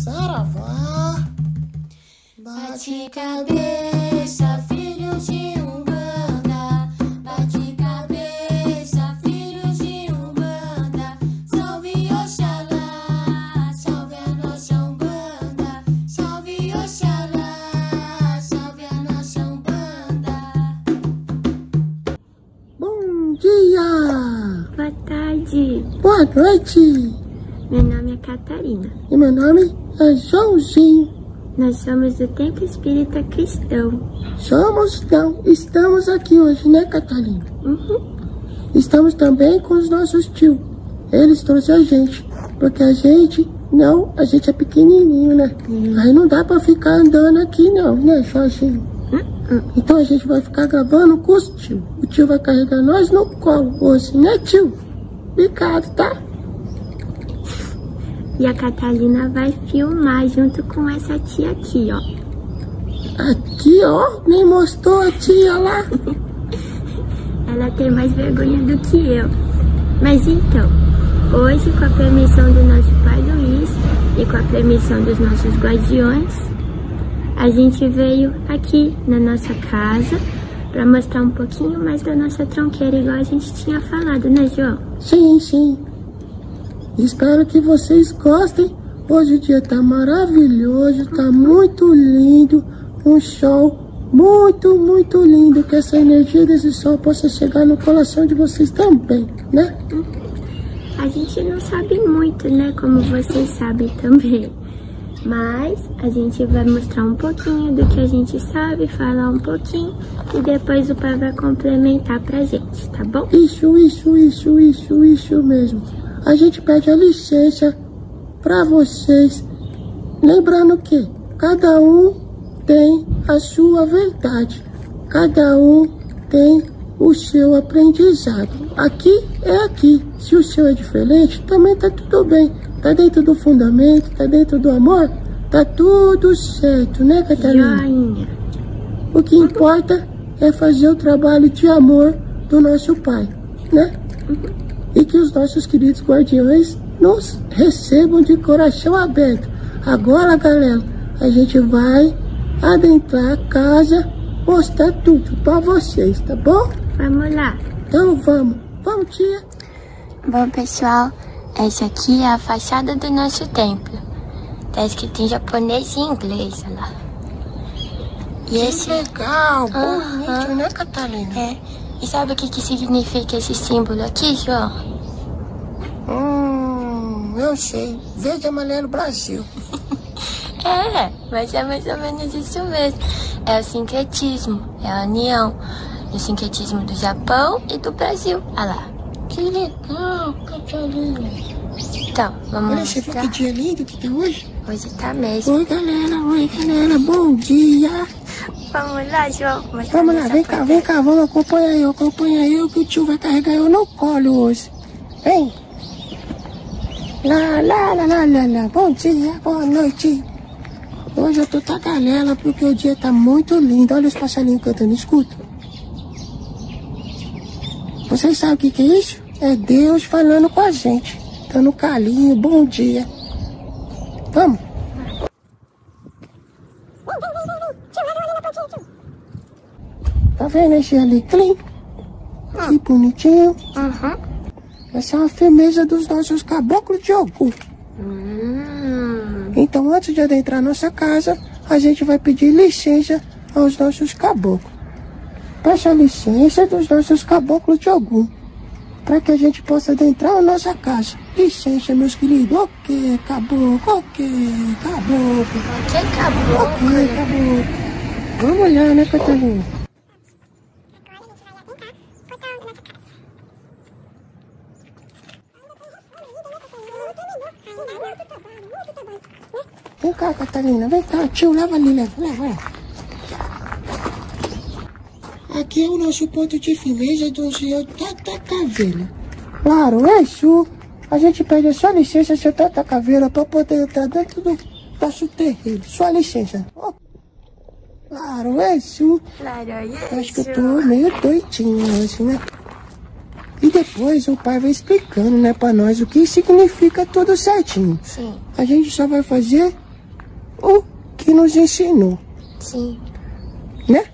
Saravá. Bate cabeça, filhos de Umbanda. Bate cabeça, filhos de Umbanda. Salve Oxalá, salve a nossa Umbanda. Salve Oxalá, salve a nossa Umbanda. Bom dia! Boa tarde! Boa noite! Meu nome é Catarina. E meu nome é Joãozinho. Nós somos do Templo Espírita Cristão. Somos, não, estamos aqui hoje, né, Catarina? Estamos também com os nossos tios. Eles trouxeram a gente, porque a gente é pequenininho, né? Aí não dá pra ficar andando aqui não, né, Joãozinho? Então a gente vai ficar gravando com os tios. O tio vai carregar nós no colo hoje, né, tio? Obrigado, tá? E a Catalina vai filmar junto com essa tia aqui, ó. Aqui, ó, nem mostrou a tia lá. Ela tem mais vergonha do que eu. Mas então, hoje, com a permissão do nosso pai Luiz e com a permissão dos nossos guardiões, a gente veio aqui na nossa casa para mostrar um pouquinho mais da nossa tronqueira, igual a gente tinha falado, né, João? Sim, sim. Espero que vocês gostem. Hoje o dia tá maravilhoso, tá muito lindo. Um sol muito, muito lindo. Que essa energia desse sol possa chegar no coração de vocês também, né? A gente não sabe muito, né? Como vocês sabem também. Mas a gente vai mostrar um pouquinho do que a gente sabe, falar um pouquinho. E depois o pai vai complementar pra gente, tá bom? Isso mesmo. A gente pede a licença para vocês, lembrando que cada um tem a sua verdade, cada um tem o seu aprendizado. Aqui é aqui, se o seu é diferente, também tá tudo bem, tá dentro do fundamento, tá dentro do amor, tá tudo certo, né, Catarina? Joinha. O que importa é fazer o trabalho de amor do nosso pai, né? E que os nossos queridos guardiões nos recebam de coração aberto. Agora, galera, a gente vai adentrar a casa, mostrar tudo pra vocês, tá bom? Vamos lá. Então vamos. Vamos, tia. Bom, pessoal, essa aqui é a fachada do nosso templo. Tá escrito em japonês e inglês, olha lá. E Que legal, bonito, né, Catarina? É. E sabe o que significa esse símbolo aqui, João? Eu sei. Verde, amarelo, Brasil. É, mas é mais ou menos isso mesmo. É o sincretismo, é a união do sincretismo do Japão e do Brasil. Olha lá. Que legal, Catarina. Então, vamos Olha, você viu que dia lindo que tá hoje? Hoje tá mesmo. Oi, galera, bom dia. Vamos lá, João. Vamos lá, vem cá, vamos acompanhar eu que o tio vai carregar eu no colo hoje. Vem. Lá, bom dia, boa noite. Hoje eu tô tagarela porque o dia tá muito lindo. Olha os passarinhos cantando, escuta. Vocês sabem o que é isso? É Deus falando com a gente, dando carinho, bom dia. Vamos. Tá vendo esse alecrim? Que bonitinho. Essa é uma firmeza dos nossos caboclos de Ogum. Então, antes de adentrar nossa casa, a gente vai pedir licença aos nossos caboclos. Peça a licença dos nossos caboclos de Ogum, para que a gente possa adentrar a nossa casa. Licença, meus queridos. Ok, caboclo. Ok, caboclo. Vamos olhar, né, Catarina? Vem cá, Catarina, vem cá, tio, leva ali, leva. Aqui é o nosso ponto de firmeza do senhor Tata Caveira. Claro, é isso. A gente pede a sua licença, senhor Tata Caveira, para poder entrar dentro do nosso terreiro. Sua licença. Oh. Claro, é isso. Acho que eu tô meio doidinho hoje, né? E depois o pai vai explicando, né, pra nós o que significa tudo certinho. Sim. A gente só vai fazer o que nos ensinou, Sim. né?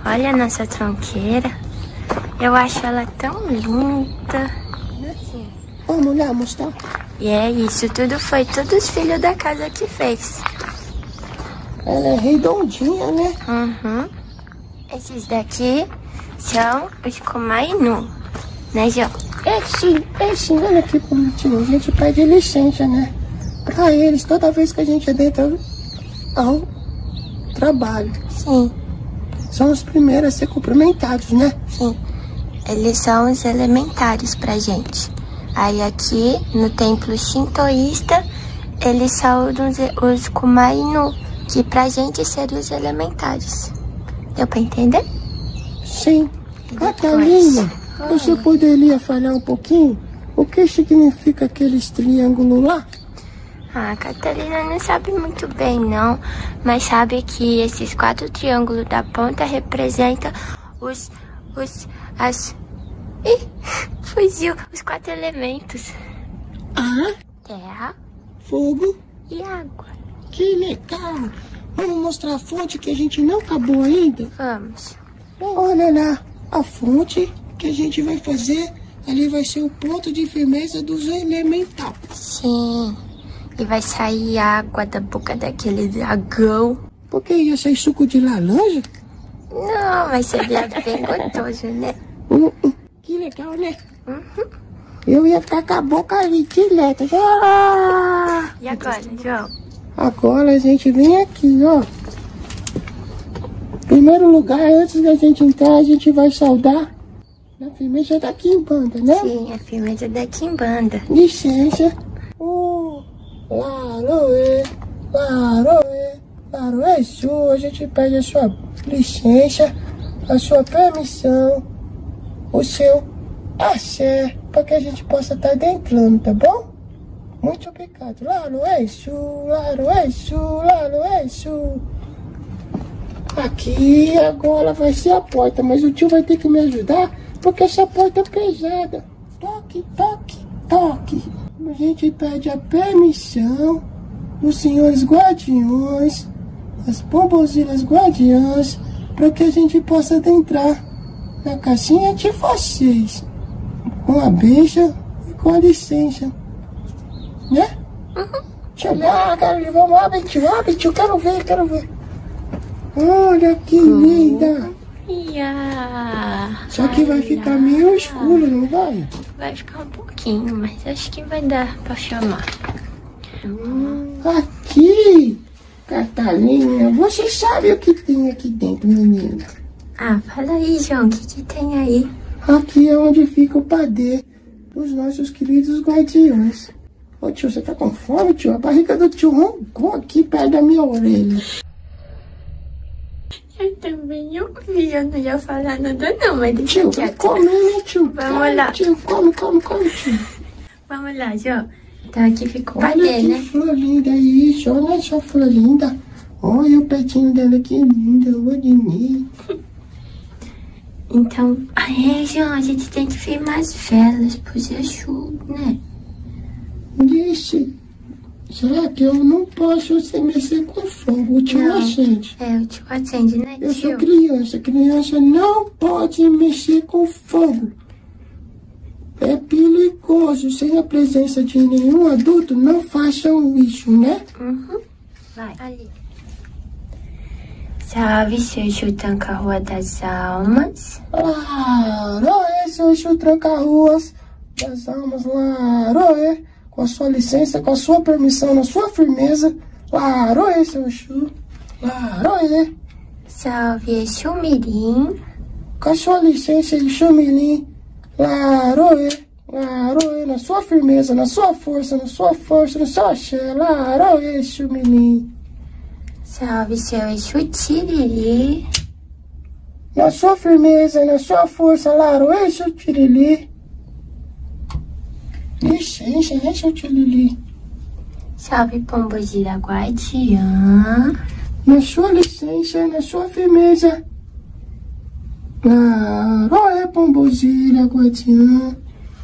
Olha a nossa tronqueira. Eu acho ela tão linda. Sim. Vamos lá mostrar. E é isso, tudo foi todos os filhos da casa que fez. Ela é redondinha, né? Uhum. Esses daqui são os Kumainu, né, João? Sim, olha que bonitinho. A gente pede licença, né? Pra eles, toda vez que a gente adentra ao trabalho. Sim, São os primeiros a ser cumprimentados, né? sim. Eles são os elementares pra gente. Aí aqui, no templo shintoísta, eles são os Kumainu, que pra gente seriam os elementares. Deu pra entender? Sim. depois? Catalina, você poderia falar um pouquinho o que significa aqueles triângulos lá? A Catalina não sabe muito bem, não. Mas sabe que esses 4 triângulos da ponta representam fugiu! Os 4 elementos. Ar, Terra fogo. e água. Que legal. Vamos mostrar a fonte que a gente não acabou ainda? Vamos. Olha lá, a fonte que a gente vai fazer. Ali vai ser o ponto de firmeza dos elementais. Sim. E vai sair água da boca daquele dragão. Por que ia sair suco de laranja? Não, vai ser bem gostoso, né? Que legal, né? Eu ia ficar com a boca ali direto. Ah! E agora, João? Agora a gente vem aqui, ó. Em primeiro lugar, antes da gente entrar, a gente vai saudar na firmeza da Quimbanda, né? Sim, a firmeza da Quimbanda. Licença. Laroê, laroê, laroê sua. A gente pede a sua licença, a sua permissão, o seu axé, para que a gente possa estar adentrando, tá bom? Muito obrigado. Laroê sua, laroê sua, laroê sua. Aqui agora vai ser a porta, mas o tio vai ter que me ajudar, porque essa porta é pesada. Toque, toque, toque. A gente pede a permissão dos senhores guardiões, as pombozilas guardiãs, para que a gente possa adentrar na casinha de vocês, com a bênção e com a licença, né? Tio, vamos abrir, tio, quero ver. Olha que linda! Só que vai ficar meio escuro, não vai? Vai ficar um pouquinho, mas acho que vai dar pra chamar. Aqui, Catalina, você sabe o que tem aqui dentro, menina? Ah, fala aí, João, o que tem aí? Aqui é onde fica o padê dos nossos queridos guardiões. Ô tio, você tá com fome, tio? A barriga do tio roncou aqui perto da minha orelha. Eu também ouvi, eu não ia falar nada não, mas deixa Tio, quieto. vai comer, né, tio? Vamos lá. Tio, come, tio. Vamos lá, João. Então aqui ficou o Olha padê, que né? flor linda isso, olha essa flor linda. Olha o petinho dela, que linda, eu vou de mim. Então, João, a gente tem que firmar as velas pro Exu, né? Disse, será que eu não posso se mexer com fogo? O tio Não. acende. É, o tio acende, né, Eu sou tio? criança não pode mexer com fogo. É perigoso, sem a presença de nenhum adulto, não façam isso, né? Vai, ali. Salve, seu Exu Tranca-Rua das Almas. Laroê, seu Exu Tranca-Ruas das Almas, Laroê, com a sua licença, com a sua permissão, na sua firmeza, Laroê, seu Exu, Laroê, Salve, Exu Mirim. com a sua licença, Exu Mirim, Laroê, Laroê, na sua firmeza, na sua força, no seu axé, Laroê, Exu Mirim, Salve, seu Exu Tiriri. na sua firmeza, na sua força, Laroê, Exu Tirili. Licença, né, seu Tirili? Salve, Pombogira Guardiã. Na sua licença, na sua firmeza, Laroê, Pombogira, Guardiã.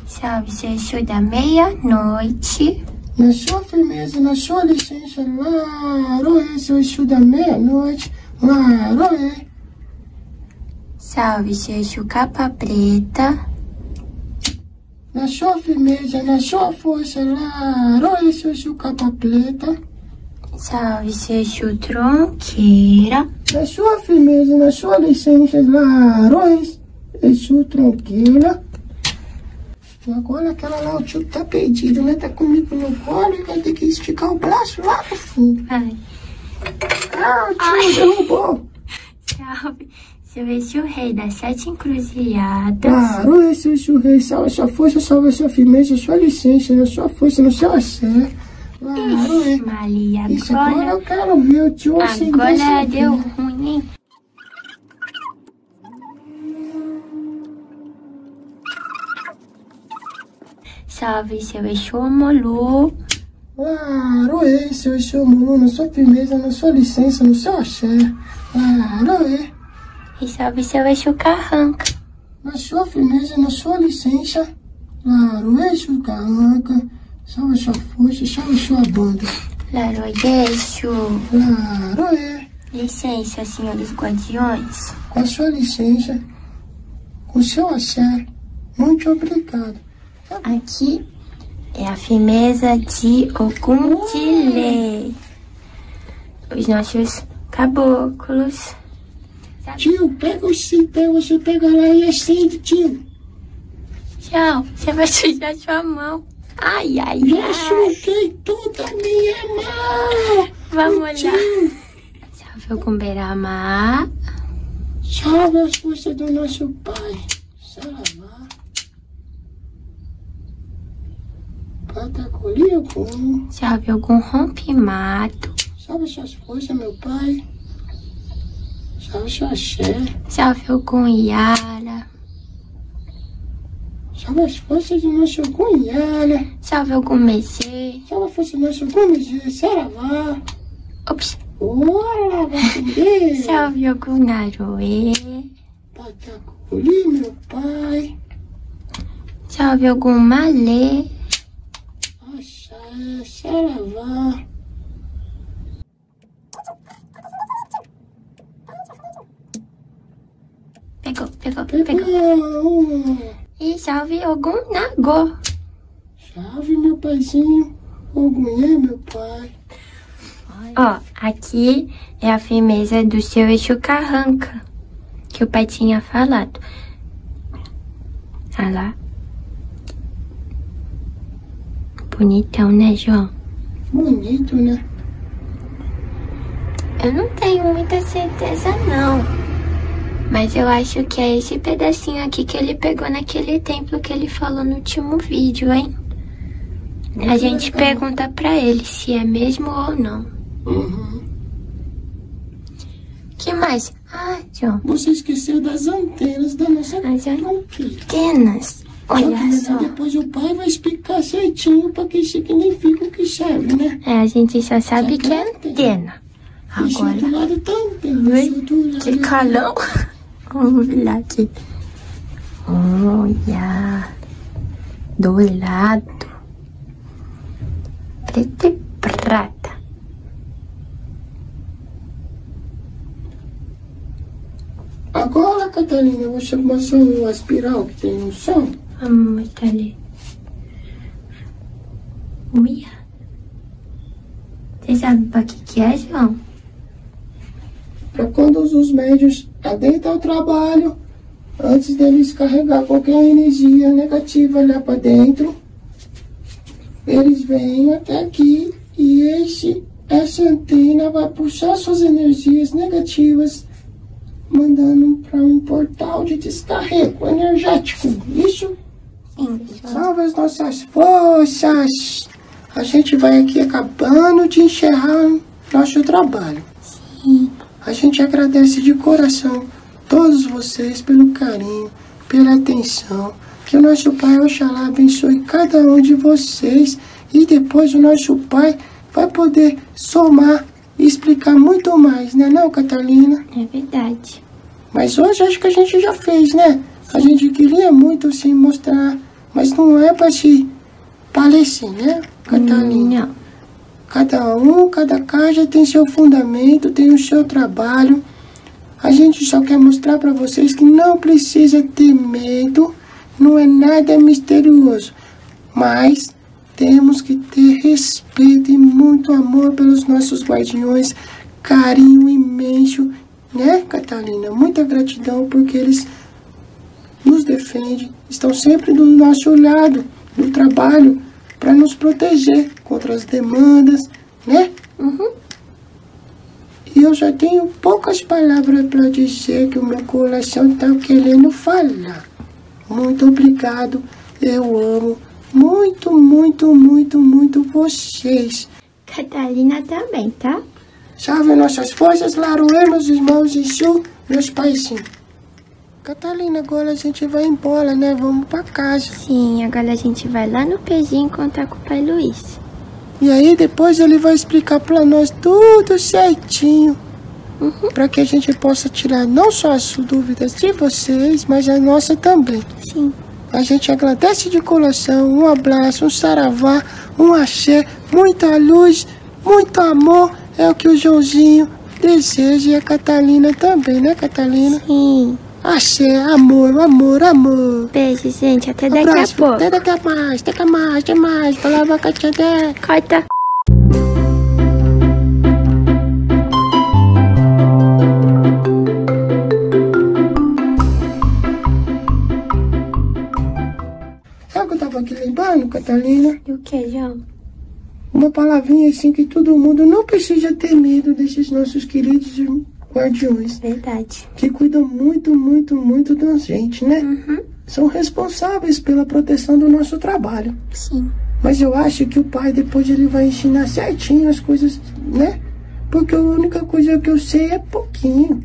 Salve, seu Exu da Meia-Noite. Na sua firmeza, na sua licença, Laroê, seu Exu da meia-noite, Laroê. Salve, seu Exu capa preta. Na sua firmeza, na sua força, Laroê, seu Exu capa preta. Salve, seu Exu tronqueira. Na sua firmeza, na sua licença, Laroê, Exu tronqueira. E agora aquela lá, o tio tá perdido, né? Tá comigo no colo e vai ter que esticar o braço lá no fundo. Ai. Ah, o tio derrubou. Salve, seu Exu rei das 7 encruzilhadas. Claro, esse é o Exu rei. Salva sua força, salva sua firmeza, sua licença, na sua força, no seu axé. Claro, Ixi, Maria, isso agora eu quero ver o tio acender. Agora deu ruim, hein? Salve, seu Exu Omolu. Claro, esse é o Exu Omolu, na sua firmeza, na sua licença, no seu axé. Claro, E salve, seu Exu Carranca. na sua firmeza, na sua licença. Claro, Exu Carranca. Salva sua força, salva sua banda. Laroyeixo. Claro, Licença, senhores guardiões. com a sua licença, com seu axé. Muito obrigado. Aqui é a firmeza de Ogundile. Os nossos caboclos. Tio, pega o cipé, você pega lá e acende, tio. Tchau, você vai sujar sua mão. Ai, ai, Já ai. sujei toda a minha mão. Vamos lá. Tio, Salve Ogumberama. salve as forças do nosso Pai. Saravá. Patacoli, Ogum. Salve Ogum Rompimato. Salve suas forças, meu Pai. Salve sua axé. Salve Ogum Yara. Salve as forças do nosso Ogum Yara. Salve Ogum Mezê. Salve a força do nosso Ogum Mezê. Saravá. Ops. Ora, vai. Salve Ogum Naroê. Patacoli, meu Pai. Salve Ogum Malê. Axé, saravá. Pegou. Pegou. E salve Ogum Nagô. Salve, meu paizinho. Ogunhê, meu pai. Ó, aqui é a firmeza do seu Exu Carranca, que o pai tinha falado. Olha lá. Bonitão, né, João? Bonito, né? Eu não tenho muita certeza, não. Mas eu acho que é esse pedacinho aqui que ele pegou naquele templo que ele falou no último vídeo, hein? A gente pergunta pra ele se é mesmo ou não. Uhum. Que mais? Ah, João. Você esqueceu das antenas da nossa As tronqueira. antenas. Olha só. Depois o pai vai explicar certinho para que significa o que serve, né? É, a gente só sabe que é antena. Esse outro Agora, lado também. Esse outro lado que calão. Vamos olhar aqui. Olha. Do lado. Preto e prata. Agora, Catalina, você mostrou o espiral que tem no chão? Vamos mostrar ali. Uia. Você sabe pra que é, João? Para quando os médios adentram ao trabalho, antes deles carregar qualquer energia negativa lá para dentro, eles vêm até aqui e essa antena vai puxar suas energias negativas, mandando para um portal de descarrego energético. Isso? Sim, João. Salve as nossas forças! A gente vai aqui acabando de encerrar nosso trabalho. Sim. A gente agradece de coração todos vocês pelo carinho, pela atenção. Que o nosso Pai Oxalá abençoe cada um de vocês. E depois o nosso Pai vai poder somar e explicar muito mais, né não, Catalina? É verdade. Mas hoje acho que a gente já fez, né? A gente queria muito se mostrar, mas não é para se falecer, né, Catalina? Não. Cada casa tem seu fundamento, tem o seu trabalho. A gente só quer mostrar para vocês que não precisa ter medo, não é nada misterioso. Mas temos que ter respeito e muito amor pelos nossos guardiões, carinho imenso, né, Catalina? Muita gratidão porque eles nos defendem, estão sempre do nosso lado, no trabalho, para nos proteger contra as demandas, né? E eu já tenho poucas palavras para dizer que o meu coração está querendo falar. Muito obrigado, eu amo muito, muito, muito, muito vocês. Catalina também, tá? Salve nossas forças, Laroê, meus irmãos e Chu, meus paizinhos. Catalina, agora a gente vai embora, né? Vamos pra casa. Sim, agora a gente vai lá no pezinho contar com o pai Luiz. E aí depois ele vai explicar pra nós tudo certinho. Pra que a gente possa tirar não só as dúvidas de vocês, mas a nossa também. Sim. A gente agradece de coração, um abraço, um saravá, um axé, muita luz, muito amor. É o que o Joãozinho deseja e a Catalina também, né, Catalina? Sim. Axé, amor, amor, amor. Beijo, gente. Até daqui Abraço, a pouco. até daqui a mais, até mais. Falava com a tia Dé. Corta. Sabe o que eu tava aqui lembrando, Catalina? E o que, João? Uma palavrinha assim que todo mundo não precisa ter medo desses nossos queridos guardiões. Verdade. Que cuidam muito, muito, muito da gente, né? São responsáveis pela proteção do nosso trabalho. Sim. Mas eu acho que o pai depois ele vai ensinar certinho as coisas, né? Porque a única coisa que eu sei é pouquinho.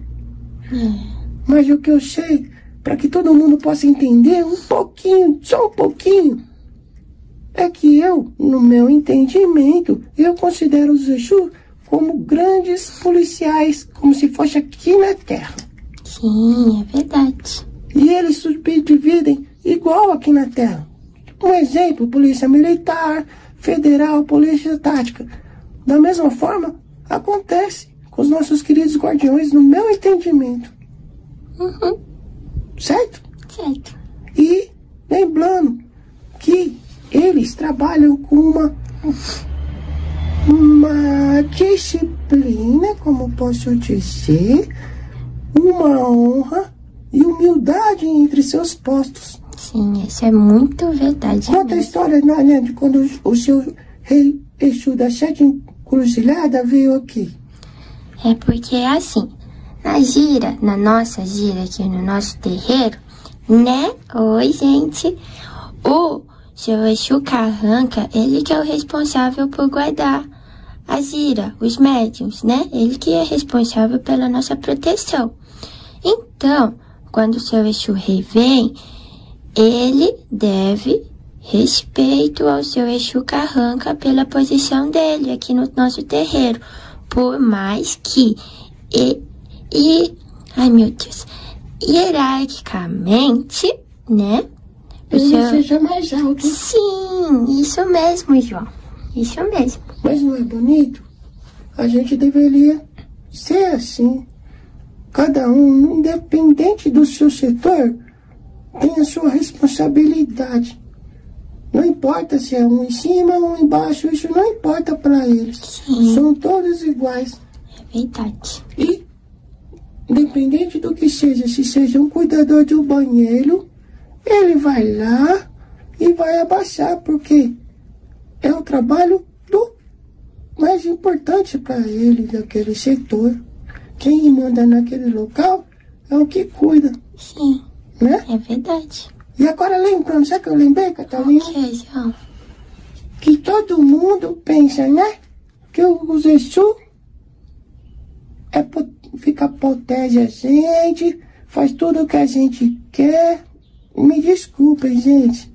Mas o que eu sei, para que todo mundo possa entender um pouquinho, só um pouquinho, é que eu, no meu entendimento, eu considero os Exu como grandes policiais, como se fosse aqui na Terra. Sim, é verdade. E eles subdividem igual aqui na Terra. Um exemplo, polícia militar, federal, polícia tática. Da mesma forma, acontece com os nossos queridos guardiões, no meu entendimento. Certo? Certo. E lembrando que eles trabalham com uma disciplina, como posso dizer, uma honra e humildade entre seus postos. Sim, isso é muito verdade. Conta a história, né, de quando o seu rei Exu da Sete Encruzilhada veio aqui. É porque é assim, na nossa gira aqui no nosso terreiro, né? Oi, gente. O seu Exu Carranca, ele que é o responsável por guardar a gira, os médiuns, né? Ele que é responsável pela nossa proteção. Então, quando o seu Exu Rei vem, ele deve respeito ao seu Exu Carranca pela posição dele aqui no nosso terreiro. Por mais que, ai meu Deus, hierarquicamente, né? Ele seja mais alto. Sim, isso mesmo, João. Isso mesmo. Mas não é bonito? A gente deveria ser assim. Cada um, independente do seu setor, tem a sua responsabilidade. Não importa se é um em cima ou um embaixo, isso não importa para eles. Sim. São todos iguais. É verdade. E, independente do que seja, se seja um cuidador de um banheiro, ele vai lá e vai abaixar, porque é o trabalho do mais importante para ele, daquele setor. Quem manda naquele local é o que cuida, Sim, né? é verdade. E agora lembrando, sabe o que eu lembrei, Catalina? O que, João? Que todo mundo pensa, né? Que o Exu protege a gente, faz tudo o que a gente quer. Me desculpem, gente.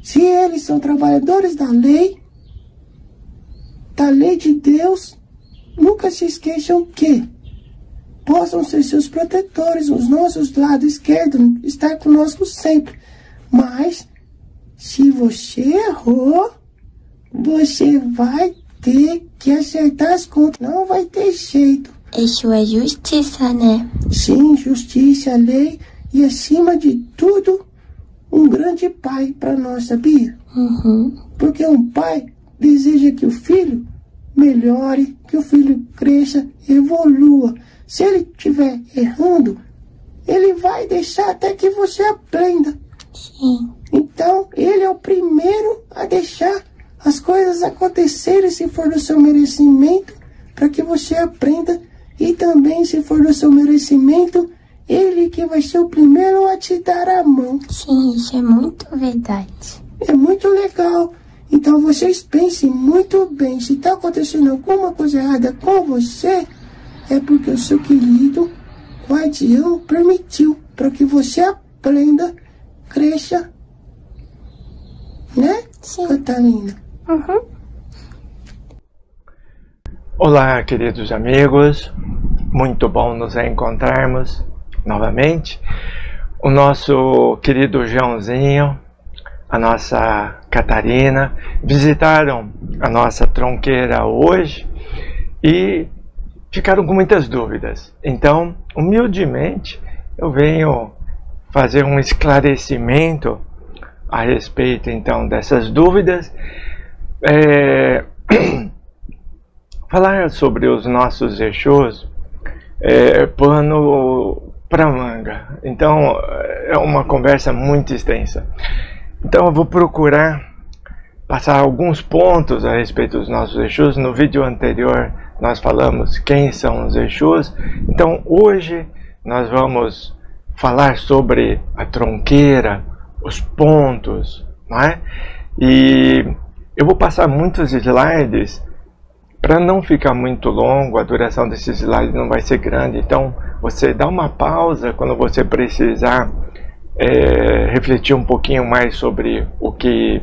Se eles são trabalhadores da lei de Deus, nunca se esqueçam que possam ser seus protetores, os nossos lados esquerdos, estar conosco sempre. Mas, se você errou, você vai ter que acertar as contas. Não vai ter jeito. Exu é justiça, né? Sim, justiça, lei e, acima de tudo, um grande pai para nós, sabia? Porque um pai deseja que o filho melhore, que o filho cresça, evolua. Se ele estiver errando, ele vai deixar até que você aprenda. Sim. Então, ele é o primeiro a deixar as coisas acontecerem se for do seu merecimento, para que você aprenda. E também, se for do seu merecimento, ele que vai ser o primeiro a te dar a mão. Sim, isso é muito verdade. É muito legal. Então, vocês pensem muito bem. Se está acontecendo alguma coisa errada com você, é porque o seu querido guardião permitiu, para que você aprenda, cresça. Né, Sim. Catalina? Olá, queridos amigos, muito bom nos encontrarmos novamente. O nosso querido Joãozinho, a nossa Catarina, visitaram a nossa tronqueira hoje e ficaram com muitas dúvidas. Então, humildemente, eu venho fazer um esclarecimento a respeito, então, dessas dúvidas. Falar sobre os nossos Exus é pano para manga. Então, é uma conversa muito extensa. Então, eu vou procurar passar alguns pontos a respeito dos nossos Exus. No vídeo anterior, nós falamos quem são os Exus. Então, hoje, nós vamos falar sobre a tronqueira, os pontos, não é? E eu vou passar muitos slides para não ficar muito longo. A duração desses slides não vai ser grande, então você dá uma pausa quando você precisar refletir um pouquinho mais sobre o que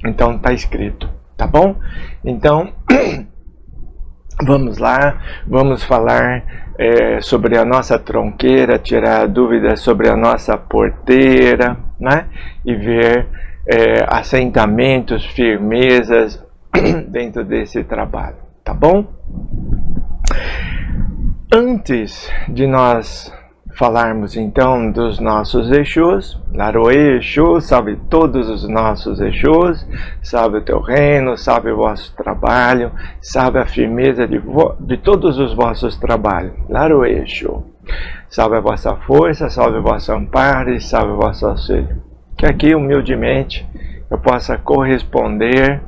então está escrito, tá bom? Então vamos lá, vamos falar sobre a nossa tronqueira, tirar dúvidas sobre a nossa porteira, né? E ver assentamentos, firmezas dentro desse trabalho, tá bom? Antes de nós falarmos então dos nossos Exus, Laroê Exu, salve todos os nossos Exus, salve o teu reino, salve o vosso trabalho, salve a firmeza de todos os vossos trabalhos, Laroê Exu, salve a vossa força, salve o vosso amparo e salve o vosso auxílio. Que aqui humildemente eu possa corresponder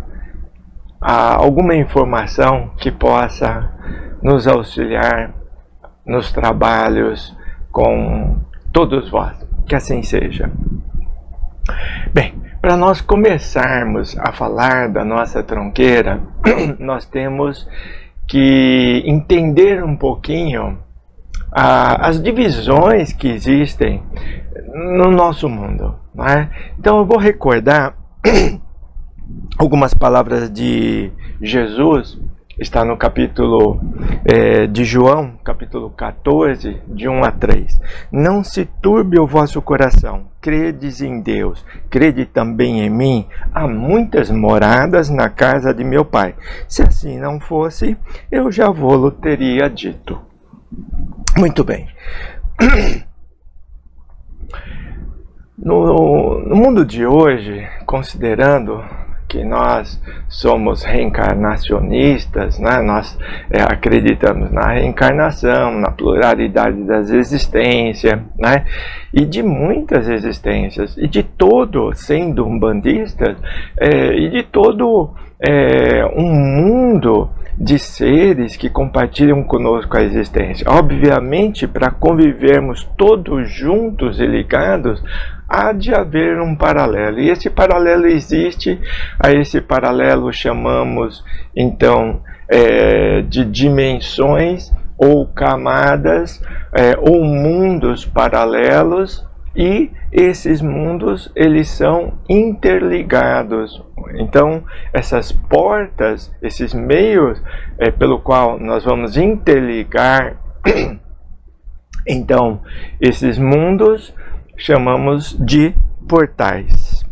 a alguma informação que possa nos auxiliar nos trabalhos com todos vós, que assim seja. Bem, para nós começarmos a falar da nossa tronqueira, nós temos que entender um pouquinho as divisões que existem no nosso mundo, não é? Então eu vou recordar algumas palavras de Jesus. Está no capítulo de João, capítulo 14, de 1 a 3. Não se turbe o vosso coração, credes em Deus, crede também em mim. Há muitas moradas na casa de meu Pai. Se assim não fosse, eu já vô-lo teria dito. Muito bem. No mundo de hoje, considerando que nós somos reencarnacionistas, né? Nós acreditamos na reencarnação, na pluralidade das existências, né? E de muitas existências, e de todo, sendo umbandistas, e de todo um mundo de seres que compartilham conosco a existência. Obviamente, para convivermos todos juntos e ligados, há de haver um paralelo, e esse paralelo existe. A esse paralelo chamamos então de dimensões ou camadas ou mundos paralelos, e esses mundos eles são interligados. Então essas portas, esses meios pelo qual nós vamos interligar então esses mundos, chamamos de portais.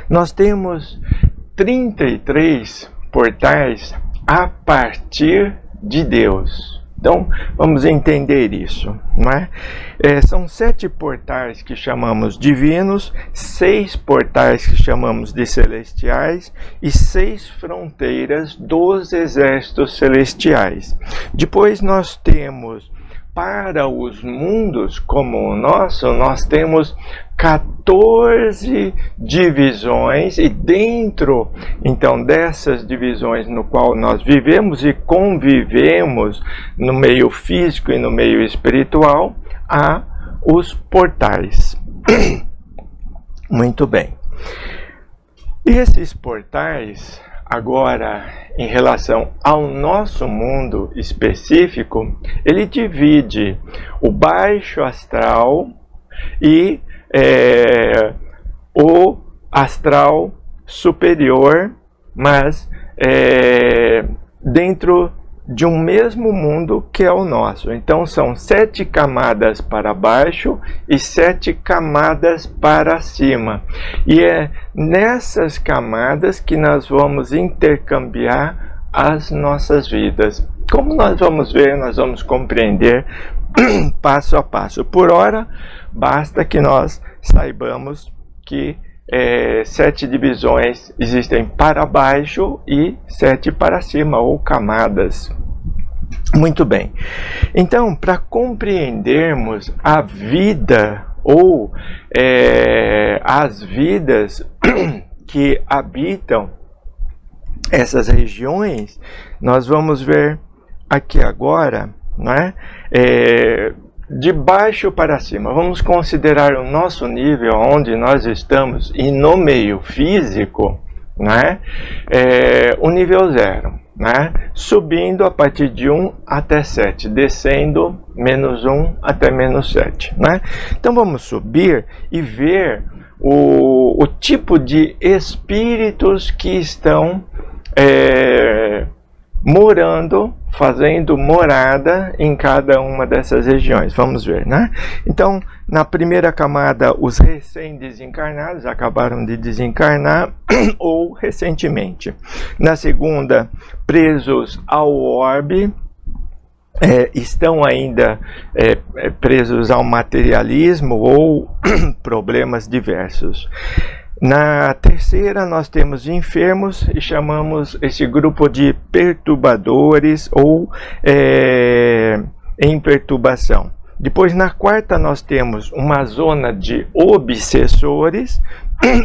Nós temos 33 portais a partir de Deus. Então, vamos entender isso, não é? São 7 portais que chamamos divinos, 6 portais que chamamos de celestiais e 6 fronteiras dos exércitos celestiais. Depois nós temos, para os mundos como o nosso, nós temos 14 divisões, e dentro, então, dessas divisões no qual nós vivemos e convivemos no meio físico e no meio espiritual, há os portais. Muito bem. E esses portais, agora, em relação ao nosso mundo específico, ele divide o baixo astral e o astral superior, mas dentro de um mesmo mundo que é o nosso. Então são 7 camadas para baixo e 7 camadas para cima. E é nessas camadas que nós vamos intercambiar as nossas vidas. Como nós vamos ver, nós vamos compreender passo a passo. Por hora, basta que nós saibamos que 7 divisões existem para baixo e 7 para cima, ou camadas. Muito bem. Então, para compreendermos a vida, ou as vidas que habitam essas regiões, nós vamos ver aqui agora, não é? De baixo para cima. Vamos considerar o nosso nível onde nós estamos, e no meio físico, né? O nível 0, né? Subindo a partir de 1 até 7, descendo menos 1 até menos 7, né? Então vamos subir e ver o tipo de espíritos que estão morando, fazendo morada em cada uma dessas regiões. Vamos ver, né? Então, na primeira camada, os recém-desencarnados acabaram de desencarnar ou recentemente. Na segunda, presos ao orbe, estão ainda presos ao materialismo ou problemas diversos. Na terceira, nós temos enfermos e chamamos esse grupo de perturbadores ou em perturbação. Depois, na quarta, nós temos uma zona de obsessores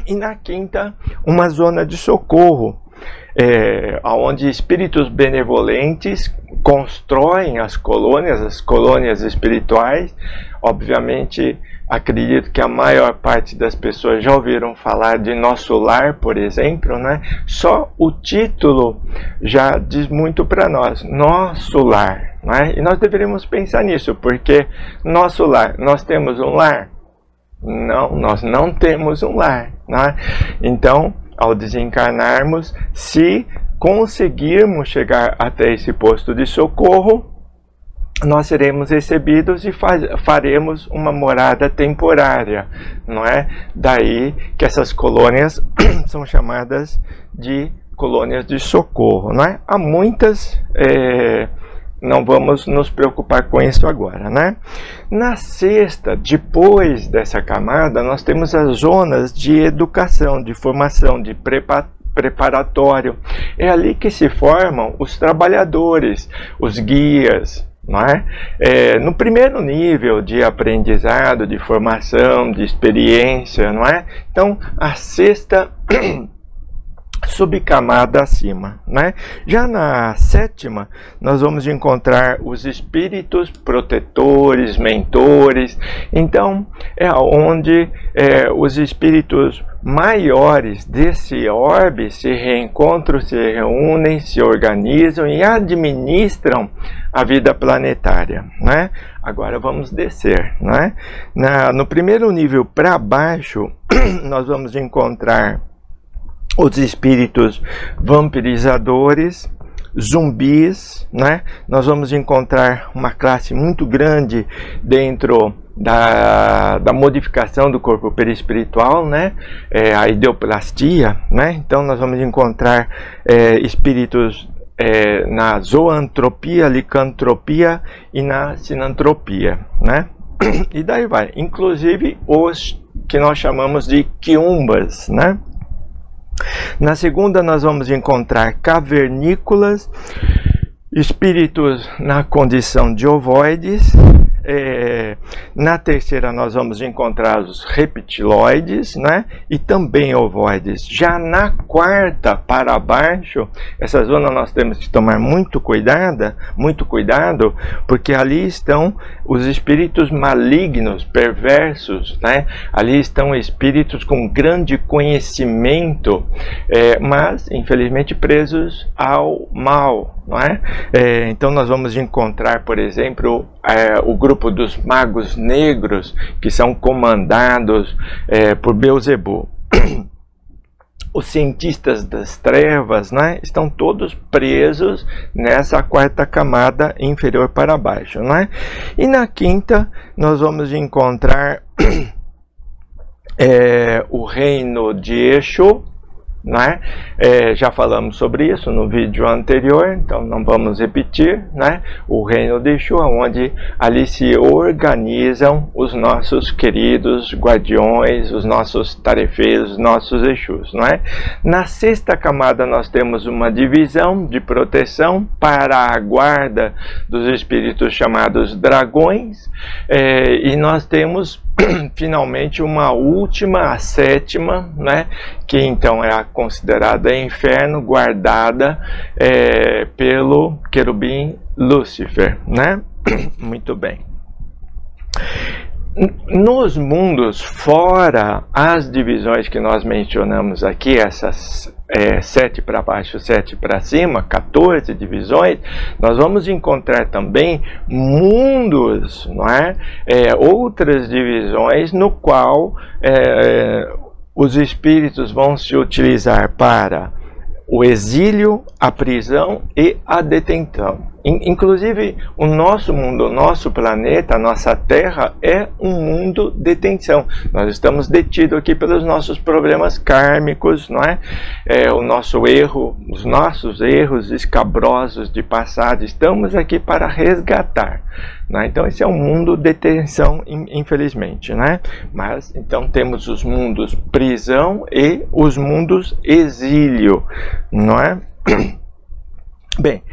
e na quinta, uma zona de socorro, onde espíritos benevolentes constroem as colônias espirituais. Obviamente, acredito que a maior parte das pessoas já ouviram falar de Nosso Lar, por exemplo, né? Só o título já diz muito para nós, Nosso Lar, né? E nós deveríamos pensar nisso, porque Nosso Lar, nós temos um lar? Não, nós não temos um lar, né? Então, ao desencarnarmos, se conseguirmos chegar até esse posto de socorro, nós seremos recebidos e faremos uma morada temporária, não é? Daí que essas colônias são chamadas de colônias de socorro, não é? Há muitas, não vamos nos preocupar com isso agora, né? Na sexta, depois dessa camada, nós temos as zonas de educação, de formação, de preparatório. É ali que se formam os trabalhadores, os guias, não é? No primeiro nível de aprendizado, de formação, de experiência, não é? Então, a sexta subcamada acima, né? Já na sétima, nós vamos encontrar os espíritos protetores, mentores. Então, é onde os espíritos maiores desse orbe se reencontram, se reúnem, se organizam e administram a vida planetária, né? Agora vamos descer, né? No primeiro nível para baixo, nós vamos encontrar os espíritos vampirizadores, zumbis, né? Nós vamos encontrar uma classe muito grande dentro da modificação do corpo perispiritual, né? A ideoplastia, né? Então nós vamos encontrar espíritos na zoantropia, licantropia e na sinantropia, né? E daí vai, inclusive os que nós chamamos de quiumbas, né? Na segunda nós vamos encontrar cavernícolas, espíritos na condição de ovoides. Na terceira nós vamos encontrar os reptiloides, né? E também ovoides. Já na quarta para baixo, essa zona nós temos que tomar muito cuidado, porque ali estão os espíritos malignos, perversos, né? Ali estão espíritos com grande conhecimento, mas infelizmente presos ao mal, não é? Então nós vamos encontrar, por exemplo, o grupo dos magos negros, que são comandados por Beelzebub. Os cientistas das trevas, né, estão todos presos nessa quarta camada inferior para baixo, né? E na quinta nós vamos encontrar o reino de Exu, né? Já falamos sobre isso no vídeo anterior, então não vamos repetir, né? O reino de Exu, onde ali se organizam os nossos queridos guardiões, os nossos tarefeiros, os nossos Exus, né? Na sexta camada nós temos uma divisão de proteção para a guarda dos espíritos chamados dragões, e nós temos finalmente uma última, a sétima, né, que então é a considerada inferno, guardada pelo querubim Lúcifer, né? Muito bem. Nos mundos fora as divisões que nós mencionamos aqui, essas 7 para baixo, 7 para cima, 14 divisões, nós vamos encontrar também mundos, não é? Outras divisões no qual os espíritos vão se utilizar para o exílio, a prisão e a detenção. Inclusive, o nosso mundo, o nosso planeta, a nossa Terra é um mundo de detenção. Nós estamos detidos aqui pelos nossos problemas kármicos, não é? O nosso erro, os nossos erros escabrosos de passado, estamos aqui para resgatar, né? Então esse é um mundo de detenção, infelizmente, né? Mas então temos os mundos prisão e os mundos exílio, não é? Bem,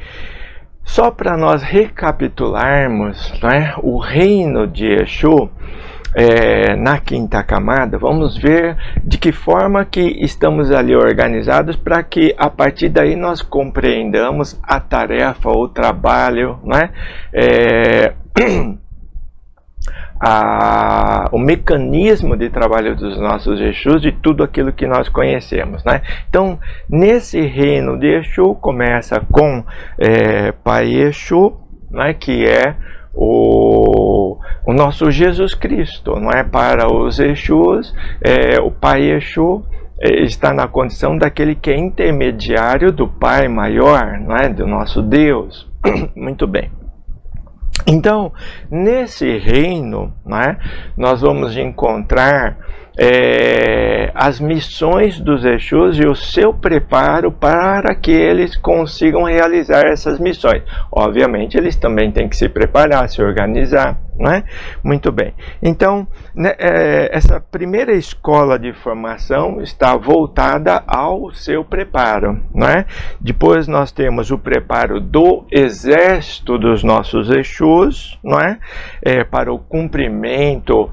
só para nós recapitularmos, né, o reino de Exu, na quinta camada, vamos ver de que forma que estamos ali organizados para que a partir daí nós compreendamos a tarefa, o trabalho, né, o mecanismo de trabalho dos nossos Exus, de tudo aquilo que nós conhecemos, né? Então, nesse reino de Exu, começa com Pai Exu, né, que é o nosso Jesus Cristo, não é? Para os Exus, o Pai Exu está na condição daquele que é intermediário do Pai Maior, não é? Do nosso Deus. Muito bem. Então, nesse reino, né, nós vamos encontrar as missões dos Exus e o seu preparo para que eles consigam realizar essas missões. Obviamente, eles também têm que se preparar, se organizar, não é? Muito bem. Então, né, essa primeira escola de formação está voltada ao seu preparo, não é? Depois nós temos o preparo do exército dos nossos Exus, não é? Para o cumprimento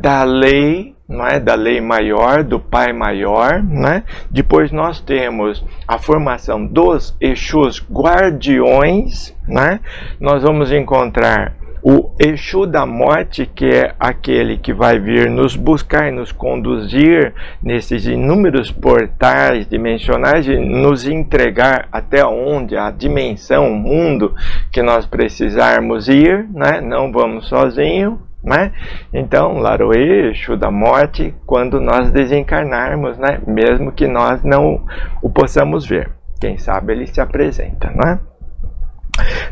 da lei, não é? Da lei maior, do Pai Maior, né? Depois nós temos a formação dos Exus guardiões, né? Nós vamos encontrar o Exu da morte, que é aquele que vai vir nos buscar e nos conduzir nesses inúmeros portais dimensionais e nos entregar até onde a dimensão, o mundo que nós precisarmos ir, né? Não vamos sozinhos, né? Então, Laroê, Exu da morte, quando nós desencarnarmos, né? Mesmo que nós não o possamos ver, quem sabe ele se apresenta, né?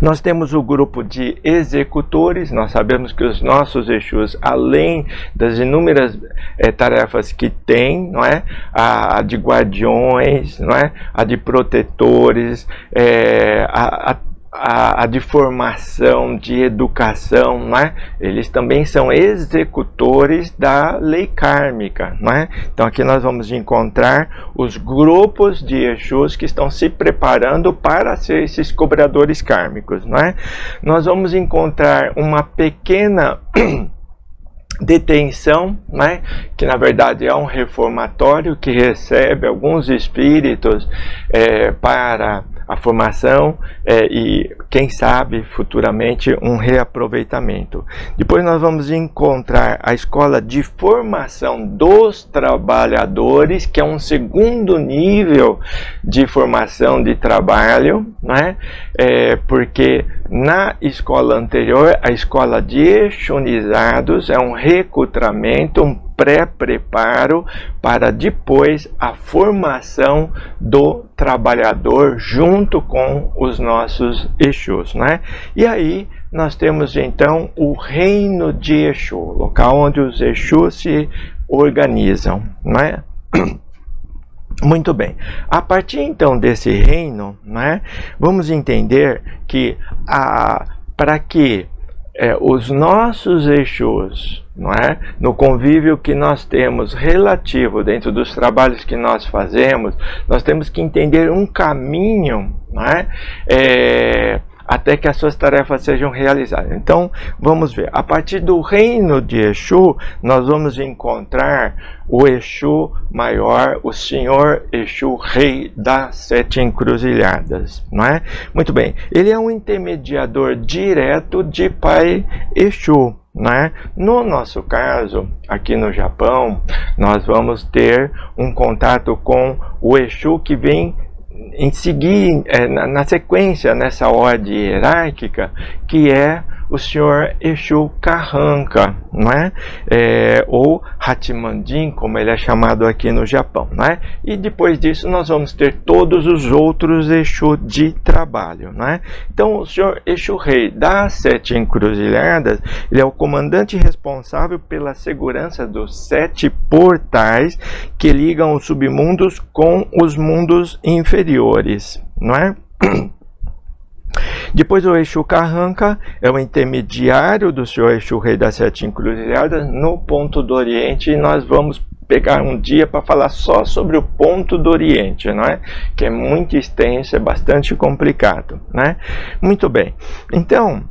Nós temos o grupo de executores. Nós sabemos que os nossos Exus, além das inúmeras tarefas que têm, não é? A de guardiões, não é? A de protetores, a de formação, de educação, não é? Eles também são executores da lei kármica, não é? Então aqui nós vamos encontrar os grupos de Exus que estão se preparando para ser esses cobradores kármicos, não é? Nós vamos encontrar uma pequena detenção, né, que na verdade é um reformatório que recebe alguns espíritos para a formação e quem sabe futuramente um reaproveitamento. Depois nós vamos encontrar a escola de formação dos trabalhadores, que é um segundo nível de formação de trabalho, né, porque na escola anterior, a escola de exunizados, é um recrutamento, um pré-preparo para depois a formação do trabalhador junto com os nossos Exus, né? E aí nós temos então o reino de Exu, local onde os Exus se organizam, né? Muito bem, a partir então desse reino, né, vamos entender que para que os nossos Exus, não é, no convívio que nós temos relativo dentro dos trabalhos que nós fazemos, nós temos que entender um caminho, não é, até que as suas tarefas sejam realizadas. Então, vamos ver. A partir do reino de Exu, nós vamos encontrar o Exu maior, o Senhor Exu, rei das 7 encruzilhadas, não é? Muito bem. Ele é um intermediador direto de Pai Exu, né? No nosso caso, aqui no Japão, nós vamos ter um contato com o Exu que vem em seguir, na sequência, nessa ordem hierárquica, que é o Senhor Exu Carranca, não é? Ou Hachimanjin, como ele é chamado aqui no Japão, não é? E depois disso nós vamos ter todos os outros Exu de trabalho, não é? Então o Senhor Exu Rei das 7 encruzilhadas, ele é o comandante responsável pela segurança dos 7 portais que ligam os submundos com os mundos inferiores, não é? Depois o Exu Carranca é o intermediário do Senhor Exu Rei das 7 encruzilhadas no ponto do Oriente, e nós vamos pegar um dia para falar só sobre o ponto do Oriente, não é? Que é muito extenso, é bastante complicado, né? Muito bem. Então,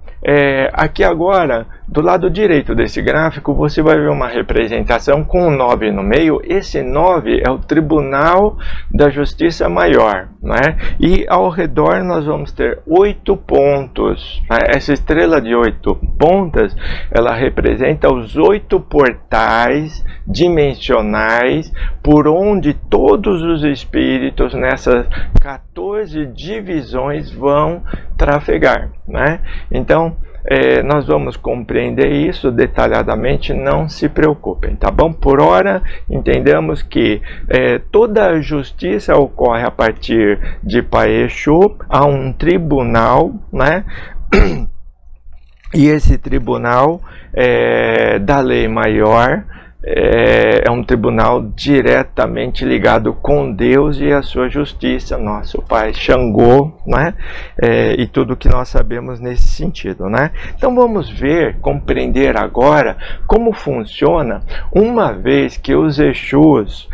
aqui agora, do lado direito desse gráfico, você vai ver uma representação com um 9 no meio. Esse 9 é o Tribunal da Justiça Maior, né? E ao redor nós vamos ter 8 pontos. Né? Essa estrela de 8 pontas, ela representa os 8 portais dimensionais por onde todos os espíritos nessas 14 divisões vão trafegar, né? Então, nós vamos compreender isso detalhadamente, não se preocupem, tá bom? Por hora, entendamos que toda a justiça ocorre a partir de Pai Exu, há um tribunal, né? E esse tribunal da lei maior é um tribunal diretamente ligado com Deus e a sua justiça, nosso Pai Xangô, né? E tudo que nós sabemos nesse sentido, né? Então vamos ver, compreender agora como funciona, uma vez que os Exus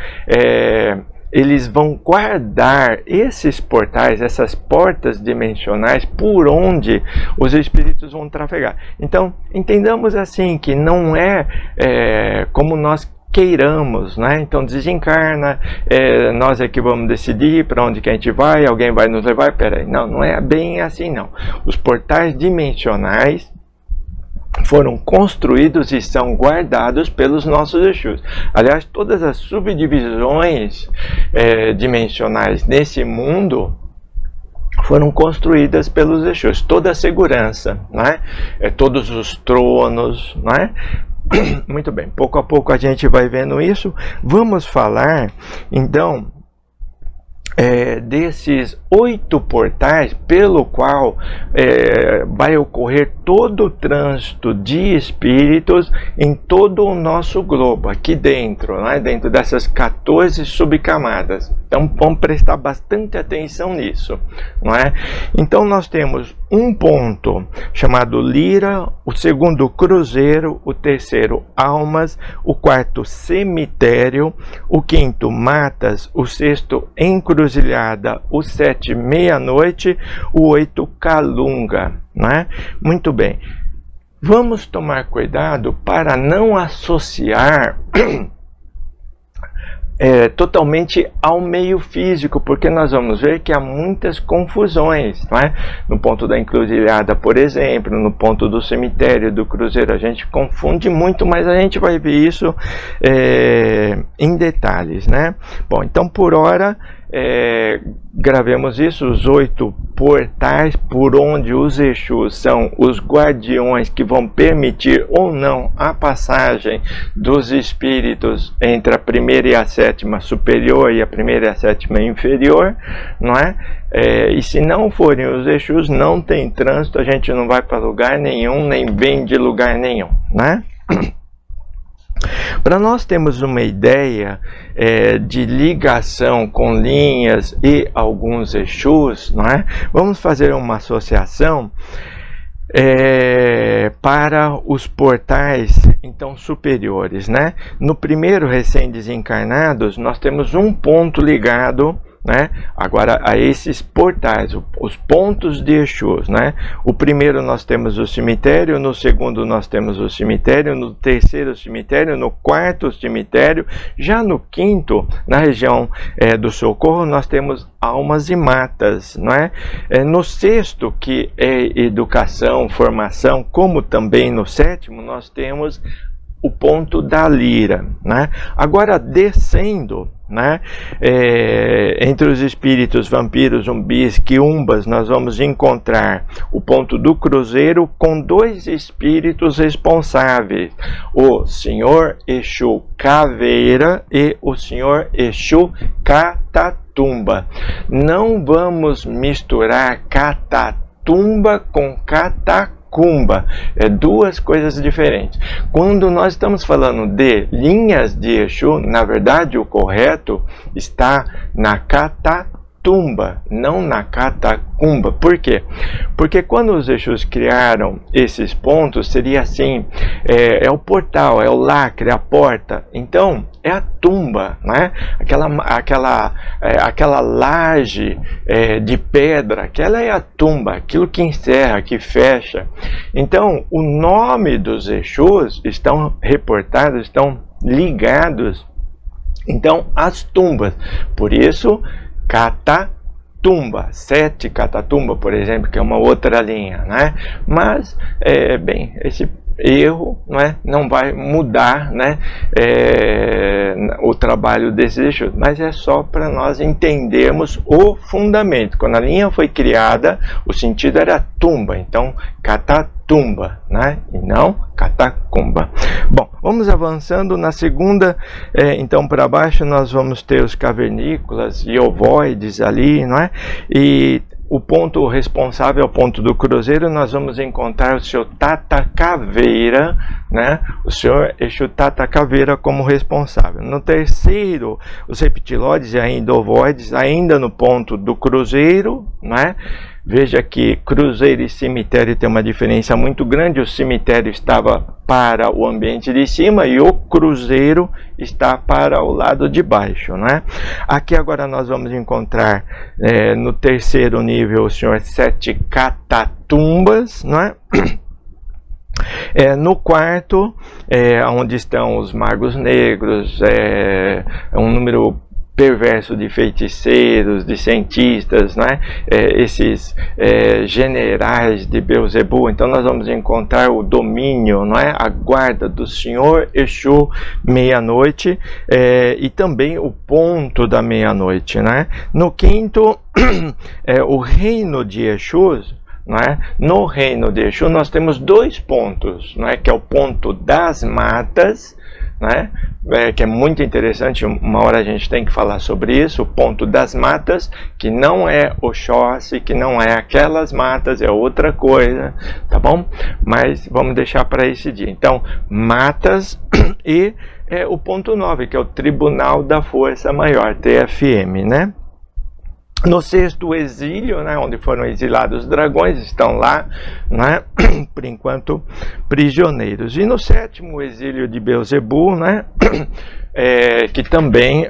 eles vão guardar esses portais, essas portas dimensionais por onde os espíritos vão trafegar. Então, entendamos assim que não é como nós queiramos, né? Então desencarna, nós é que vamos decidir para onde que a gente vai, alguém vai nos levar, peraí, não é bem assim não. Os portais dimensionais foram construídos e são guardados pelos nossos Exus. Aliás, todas as subdivisões dimensionais nesse mundo foram construídas pelos Exus. Toda a segurança, né? Todos os tronos, né? Muito bem, pouco a pouco a gente vai vendo isso. Vamos falar, então, desses 8 portais pelo qual vai ocorrer todo o trânsito de espíritos em todo o nosso globo, aqui dentro, né? Dentro dessas 14 subcamadas. Então vamos prestar bastante atenção nisso, não é? Então nós temos um ponto chamado Lira, o segundo Cruzeiro, o terceiro Almas, o quarto Cemitério, o quinto Matas, o sexto Encruzilhada, o 7 Meia-Noite, o 8 Calunga, não é? Muito bem. Vamos tomar cuidado para não associar totalmente ao meio físico, porque nós vamos ver que há muitas confusões, não é? No ponto da encruzilhada, por exemplo, no ponto do cemitério, do cruzeiro, a gente confunde muito, mas a gente vai ver isso em detalhes, né? Bom, então por hora gravemos isso, os 8 portais por onde os Exus são os guardiões que vão permitir ou não a passagem dos espíritos entre a primeira e a sétima superior e a primeira e a sétima inferior, não é? E se não forem os Exus, não tem trânsito, a gente não vai para lugar nenhum, nem vem de lugar nenhum, né? Para nós termos uma ideia de ligação com linhas e alguns Exus, não é? Vamos fazer uma associação para os portais então superiores, né? No primeiro recém-desencarnados nós temos um ponto ligado, né, agora a esses portais, os pontos de Exus, né? O primeiro nós temos o cemitério, no segundo nós temos o cemitério, no terceiro o cemitério, no quarto o cemitério, já no quinto, na região do Socorro, nós temos Almas e Matas, não é? No sexto, que é educação, formação, como também no sétimo, nós temos o ponto da Lira, né? Agora descendo, né, entre os espíritos, vampiros, zumbis, quiumbas, nós vamos encontrar o ponto do Cruzeiro com 2 espíritos responsáveis, o Senhor Exu Caveira e o Senhor Exu Catatumba. Não vamos misturar Catatumba com Catacumba. É 2 coisas diferentes. Quando nós estamos falando de linhas de Exu, na verdade o correto está na Catatumba, não na Catacumba. Por quê? Porque quando os Exus criaram esses pontos, seria assim, é o portal, é o lacre, a porta. Então é a tumba, né? Aquela laje de pedra, aquela é a tumba, aquilo que encerra, que fecha. Então o nome dos Exus estão reportados, estão ligados então às tumbas. Por isso Catatumba, 7 Catatumba, por exemplo, que é uma outra linha, né? Mas bem, esse erro, não vai mudar, né, o trabalho desses Exus, mas é só para nós entendermos o fundamento. Quando a linha foi criada, o sentido era tumba, então Catatumba, né, e não Catacumba. Bom, vamos avançando na segunda, então para baixo nós vamos ter os cavernícolas e ovoides ali, não é? E o ponto responsável é o ponto do Cruzeiro, nós vamos encontrar o Senhor Tata Caveira, né? O Senhor Exu Tata Caveira como responsável. No terceiro, os reptilóides e ainda ovoides, ainda no ponto do Cruzeiro, né? Veja que Cruzeiro e cemitério tem uma diferença muito grande. O cemitério estava para o ambiente de cima e o Cruzeiro está para o lado de baixo, né? Aqui agora nós vamos encontrar no terceiro nível o Senhor 7 Catatumbas, não é? No quarto, onde estão os magos negros, um número perverso de feiticeiros, de cientistas, né? Esses generais de Beelzebub. Então nós vamos encontrar o domínio, não é? A guarda do Senhor Exu Meia-Noite, e também o ponto da meia-noite, né? No quinto, o reino de Exus. Não é? No reino de Exu nós temos 2 pontos, não é? Que é o ponto das matas, né? Que é muito interessante, uma hora a gente tem que falar sobre isso, o ponto das matas, que não é Oxóssi, que não é aquelas matas, é outra coisa, tá bom? Mas vamos deixar para esse dia. Então, matas e o ponto 9, que é o Tribunal da Força Maior, TFM, né? No sexto exílio, né, onde foram exilados os dragões, estão lá, né, por enquanto prisioneiros. E no sétimo exílio de Beelzebul, né, que também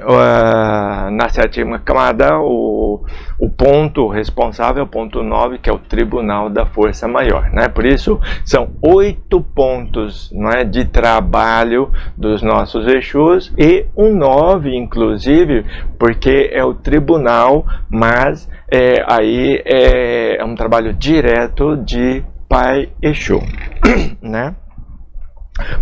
na sétima camada o ponto responsável, o ponto 9, que é o Tribunal da Força Maior, né? Por isso são 8 pontos, né, de trabalho dos nossos Exus, e um 9 inclusive, porque é o tribunal, mas aí é um trabalho direto de Pai Exu, né?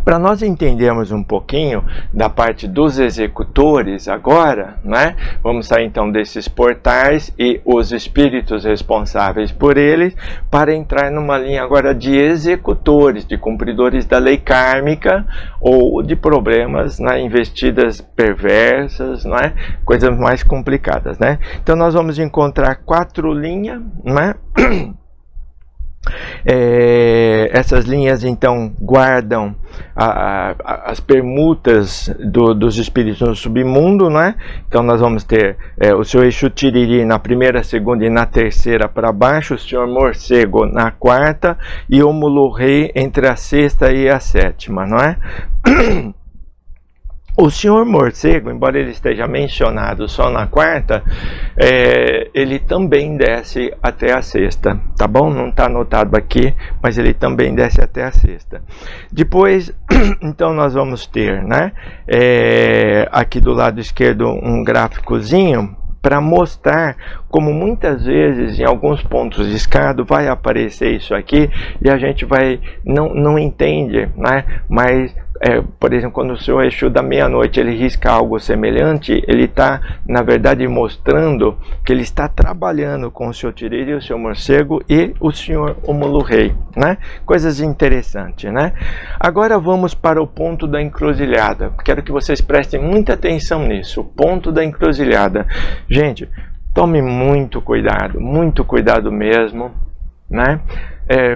Para nós entendermos um pouquinho da parte dos executores agora, né? Vamos sair então desses portais e os espíritos responsáveis por eles, para entrar numa linha agora de executores, de cumpridores da lei kármica ou de problemas, né, investidas perversas, né? Coisas mais complicadas, né? Então nós vamos encontrar 4 linhas, né? Essas linhas então guardam as permutas dos espíritos no submundo, né? Então nós vamos ter o Senhor Exu Tiriri na primeira, segunda e na terceira para baixo, o Senhor Morcego na quarta e o Mulu-Rei entre a sexta e a sétima, não é? O Senhor Morcego, embora ele esteja mencionado só na quarta, ele também desce até a sexta, tá bom? Não está anotado aqui, mas ele também desce até a sexta. Depois, então nós vamos ter, né, aqui do lado esquerdo um gráficozinho para mostrar como muitas vezes em alguns pontos de escada vai aparecer isso aqui e a gente não entende, né? Mas por exemplo, quando o Senhor Exu da meia-noite ele risca algo semelhante, ele está na verdade mostrando que ele está trabalhando com o Senhor Tiriri, o Senhor Morcego e o Senhor Omulu-Rei, né? Coisas interessantes, né? Agora vamos para o ponto da encruzilhada. Quero que vocês prestem muita atenção nisso, o ponto da encruzilhada. Gente, tome muito cuidado mesmo, né?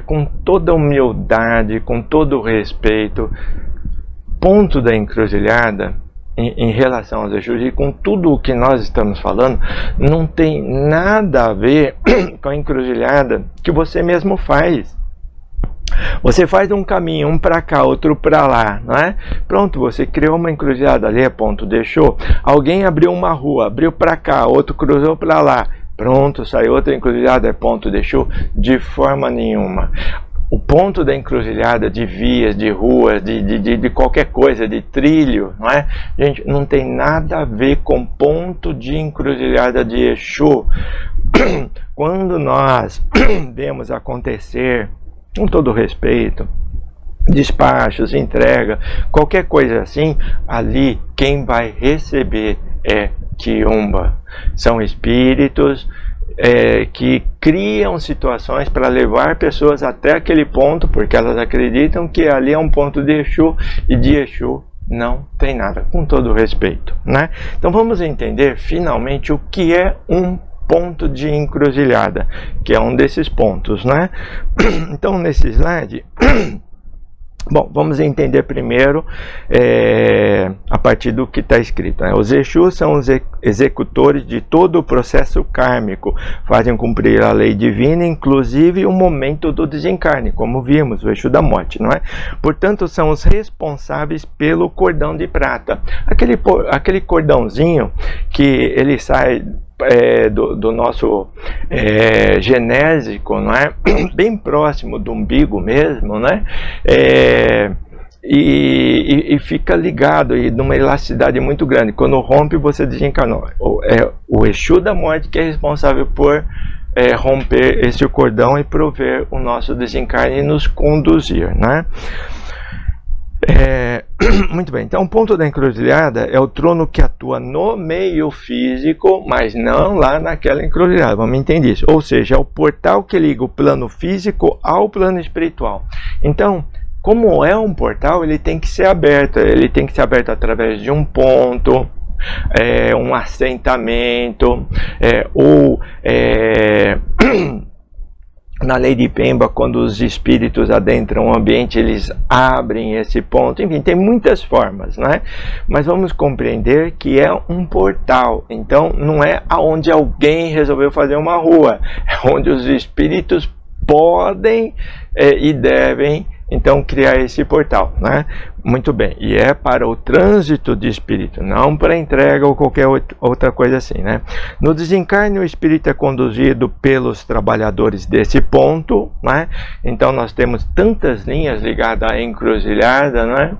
Com toda humildade, com todo respeito. Ponto da encruzilhada, em relação aos Exus, e com tudo o que nós estamos falando, não tem nada a ver com a encruzilhada que você mesmo faz. Você faz um caminho, um para cá, outro para lá, não é? Pronto, você criou uma encruzilhada ali, ponto, deixou. Alguém abriu uma rua, abriu para cá, outro cruzou para lá. Pronto, saiu outra encruzilhada, ponto, deixou. De forma nenhuma. O ponto da encruzilhada de vias, de ruas, de qualquer coisa, de trilho, não é? Gente, não tem nada a ver com ponto de encruzilhada de Exu. Quando nós vemos acontecer, com todo respeito, despachos, entrega, qualquer coisa assim, ali quem vai receber é Quiumba. São espíritos que criam situações para levar pessoas até aquele ponto, porque elas acreditam que ali é um ponto de Exu, e de Exu não tem nada, com todo respeito, né? Então vamos entender finalmente o que é um ponto de encruzilhada, que é um desses pontos, né? Então nesse slide bom, vamos entender primeiro a partir do que está escrito, né? Os Exus são os executores de todo o processo kármico, fazem cumprir a lei divina, inclusive o momento do desencarne, como vimos, o Exu da morte, não é? Portanto, são os responsáveis pelo cordão de prata. Aquele cordãozinho que ele sai do nosso genésico, não é? Bem próximo do umbigo mesmo, né? E fica ligado e numa elasticidade muito grande. Quando rompe, você desencarnou. O Exu da morte que é responsável por romper esse cordão e prover o nosso desencarne e nos conduzir, né? Muito bem, então o ponto da encruzilhada é o trono que atua no meio físico, mas não lá naquela encruzilhada, vamos entender isso. Ou seja, é o portal que liga o plano físico ao plano espiritual. Então, como é um portal, ele tem que ser aberto. Ele tem que ser aberto através de um ponto, um assentamento, ou na lei de Pemba, quando os espíritos adentram o ambiente, eles abrem esse ponto. Enfim, tem muitas formas, né? Mas vamos compreender que é um portal. Então, não é aonde alguém resolveu fazer uma rua. É onde os espíritos podem e devem, então, criar esse portal, né? Muito bem. E é para o trânsito de espírito, não para entrega ou qualquer outra coisa assim, né? No desencarne, o espírito é conduzido pelos trabalhadores desse ponto, né? Então, nós temos tantas linhas ligadas à encruzilhada, né?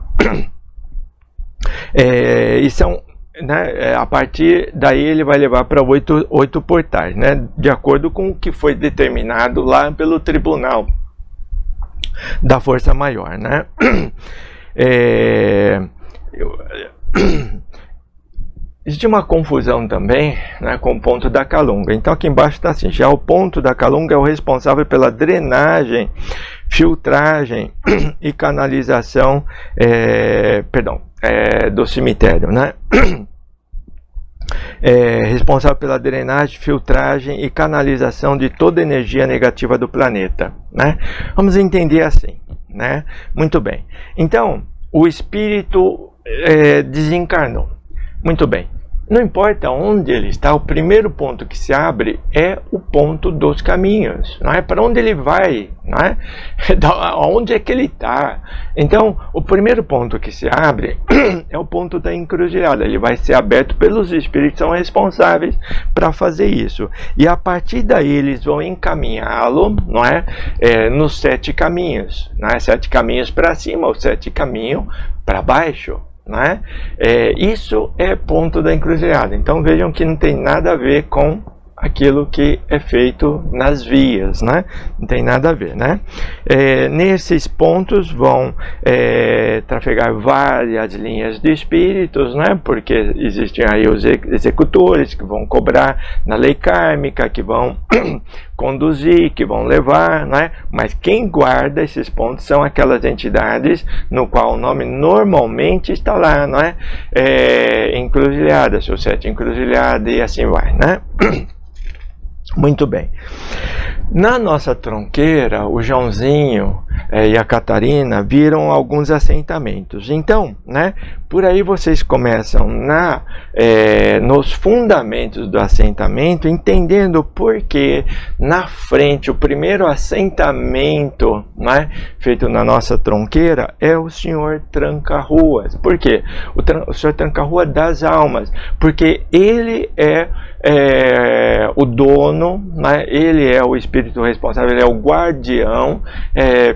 E são... Né, a partir daí ele vai levar para oito portais, né, de acordo com o que foi determinado lá pelo tribunal da força maior, né? Existe uma confusão também, né, com o ponto da Calunga. Então aqui embaixo está assim: já o ponto da Calunga é o responsável pela drenagem, filtragem e canalização, do cemitério, né? Responsável pela drenagem, filtragem e canalização de toda a energia negativa do planeta, né? Vamos entender assim, né? Muito bem. Então, o espírito desencarnou. Muito bem. Não importa onde ele está, o primeiro ponto que se abre é o ponto dos caminhos, não é? Para onde ele vai, não é? Onde é que ele está? Então, o primeiro ponto que se abre é o ponto da encruzilhada. Ele vai ser aberto pelos espíritos que são responsáveis para fazer isso. E a partir daí eles vão encaminhá-lo, não é? Nos 7 caminhos, não é? 7 caminhos para cima ou 7 caminhos para baixo. Né? Isso é ponto da encruzilhada. Então vejam que não tem nada a ver com aquilo que é feito nas vias, né? Não tem nada a ver, né? Nesses pontos vão trafegar várias linhas de espíritos, né? Porque existem aí os executores que vão cobrar na lei kármica, que vão conduzir, que vão levar, né? Mas quem guarda esses pontos são aquelas entidades no qual o nome normalmente está lá, não é? Encruzilhada, seu 7 encruzilhada e assim vai, né? Muito bem. Na nossa tronqueira, o Joãozinho e a Catarina viram alguns assentamentos. Então, né, por aí vocês começam nos fundamentos do assentamento, entendendo por que na frente o primeiro assentamento, né, feito na nossa tronqueira é o Senhor Tranca-Ruas. Por quê? O Senhor Tranca-Rua das almas, porque ele é o dono, né? Ele é o espírito responsável, ele é o guardião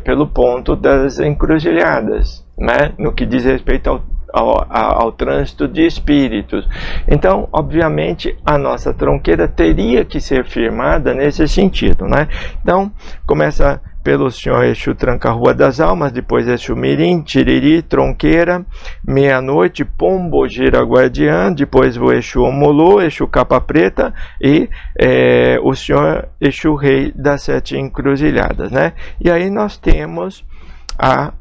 pelo ponto das encruzilhadas, né? No que diz respeito ao trânsito de espíritos. Então, obviamente, a nossa tronqueira teria que ser firmada nesse sentido, né? Então, começa pelo Senhor Exu Tranca-Rua das Almas, depois Exu Mirim, Tiriri, Tronqueira, Meia-Noite, Pombogira Guardiã, depois o Exu Omolô, Exu Capa Preta e o Senhor Exu Rei das 7 Encruzilhadas, né? E aí nós temos a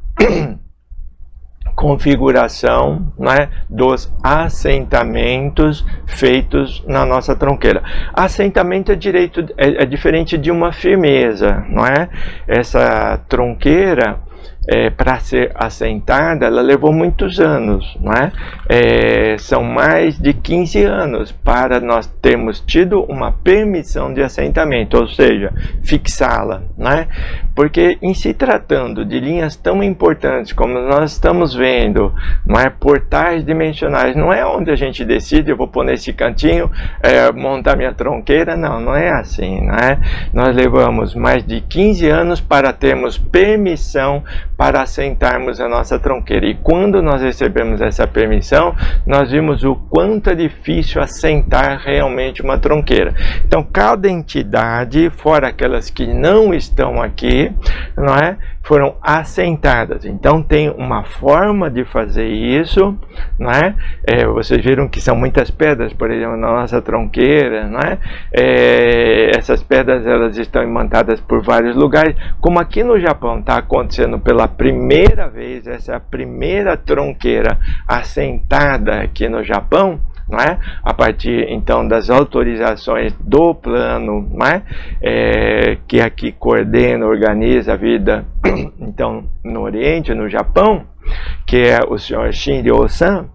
configuração, né, dos assentamentos feitos na nossa tronqueira. Assentamento é diferente de uma firmeza, não é? Essa tronqueira, para ser assentada, ela levou muitos anos, não é? São mais de 15 anos para nós termos tido uma permissão de assentamento, ou seja, fixá-la, não é? Porque em se tratando de linhas tão importantes como nós estamos vendo, não é? Portais dimensionais, não é onde a gente decide, eu vou pôr nesse cantinho, montar minha tronqueira, não é assim, não é? Nós levamos mais de 15 anos para termos permissão para assentarmos a nossa tronqueira. E quando nós recebemos essa permissão, nós vimos o quanto é difícil assentar realmente uma tronqueira. Então, cada entidade, fora aquelas que não estão aqui, aqui, não é? Foram assentadas. Então tem uma forma de fazer isso, não é? Vocês viram que são muitas pedras, por exemplo, na nossa tronqueira, não é? Essas pedras, elas estão imantadas por vários lugares. Como aqui no Japão está acontecendo pela primeira vez, essa é a primeira tronqueira assentada aqui no Japão, não é? A partir então das autorizações do plano, não é? Que aqui coordena, organiza a vida então no Oriente, no Japão, que é o senhor Shinryo-san.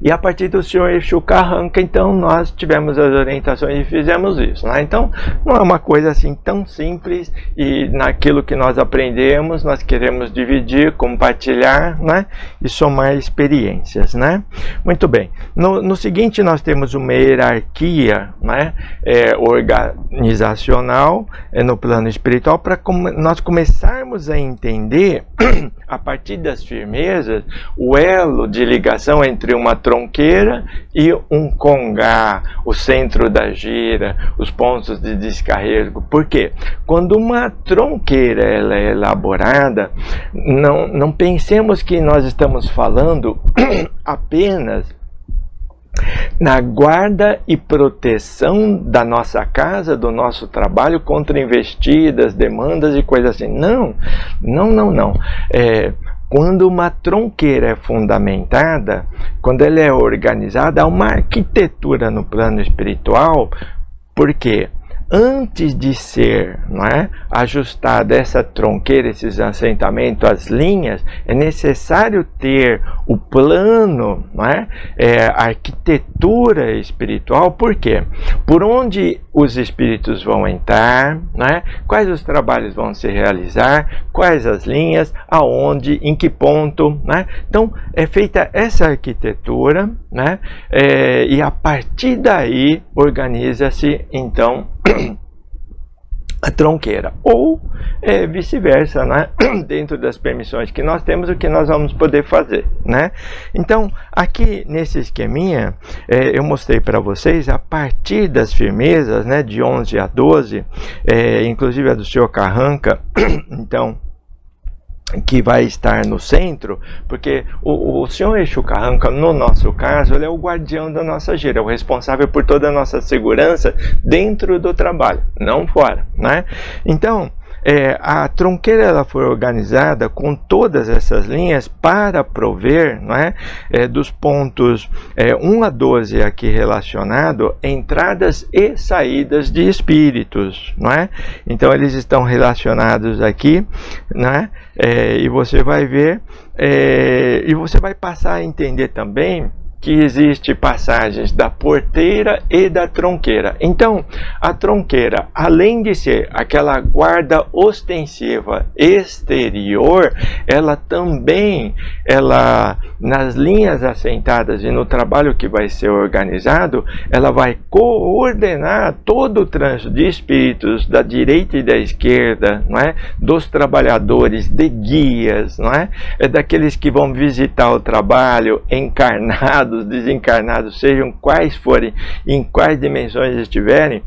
E a partir do senhor Exu Carranca, então nós tivemos as orientações e fizemos isso, né? Então não é uma coisa assim tão simples, e naquilo que nós aprendemos nós queremos dividir, compartilhar, né? E somar experiências, né? Muito bem. No seguinte nós temos uma hierarquia, né? Organizacional no plano espiritual, para nós começarmos a entender a partir das firmezas o elo de ligação entre uma tronqueira e um congá, o centro da gira, os pontos de descarrego. Por quê? Quando uma tronqueira ela é elaborada, não pensemos que nós estamos falando apenas na guarda e proteção da nossa casa, do nosso trabalho contra investidas, demandas e coisas assim. Não. Quando uma tronqueira é fundamentada, quando ela é organizada, há uma arquitetura no plano espiritual, porque antes de ser, não é, ajustada essa tronqueira, esses assentamentos, as linhas, é necessário ter o plano, não é, a arquitetura espiritual. Por quê? Por onde os espíritos vão entrar, não é? Quais os trabalhos vão se realizar, quais as linhas, aonde, em que ponto, né? Então é feita essa arquitetura, né? E a partir daí organiza-se então a tronqueira, ou vice-versa, né? Dentro das permissões que nós temos, o que nós vamos poder fazer, né? Então, aqui nesse esqueminha, eu mostrei para vocês a partir das firmezas, né? De 11 a 12, inclusive a do senhor Carranca, então, que vai estar no centro, porque o senhor Exu Carranca, no nosso caso, ele é o guardião da nossa gira, é o responsável por toda a nossa segurança dentro do trabalho, não fora, né? Então, a tronqueira ela foi organizada com todas essas linhas para prover, não é, dos pontos 1 a 12 aqui relacionado, entradas e saídas de espíritos, não é? Então eles estão relacionados aqui, né? E você vai ver, e você vai passar a entender também que existe passagens da porteira e da tronqueira. Então, a tronqueira, além de ser aquela guarda ostensiva exterior, ela também, nas linhas assentadas e no trabalho que vai ser organizado, ela vai coordenar todo o trânsito de espíritos da direita e da esquerda, não é? Dos trabalhadores, de guias, não é? Daqueles que vão visitar o trabalho, encarnados, desencarnados, sejam quais forem, em quais dimensões estiverem,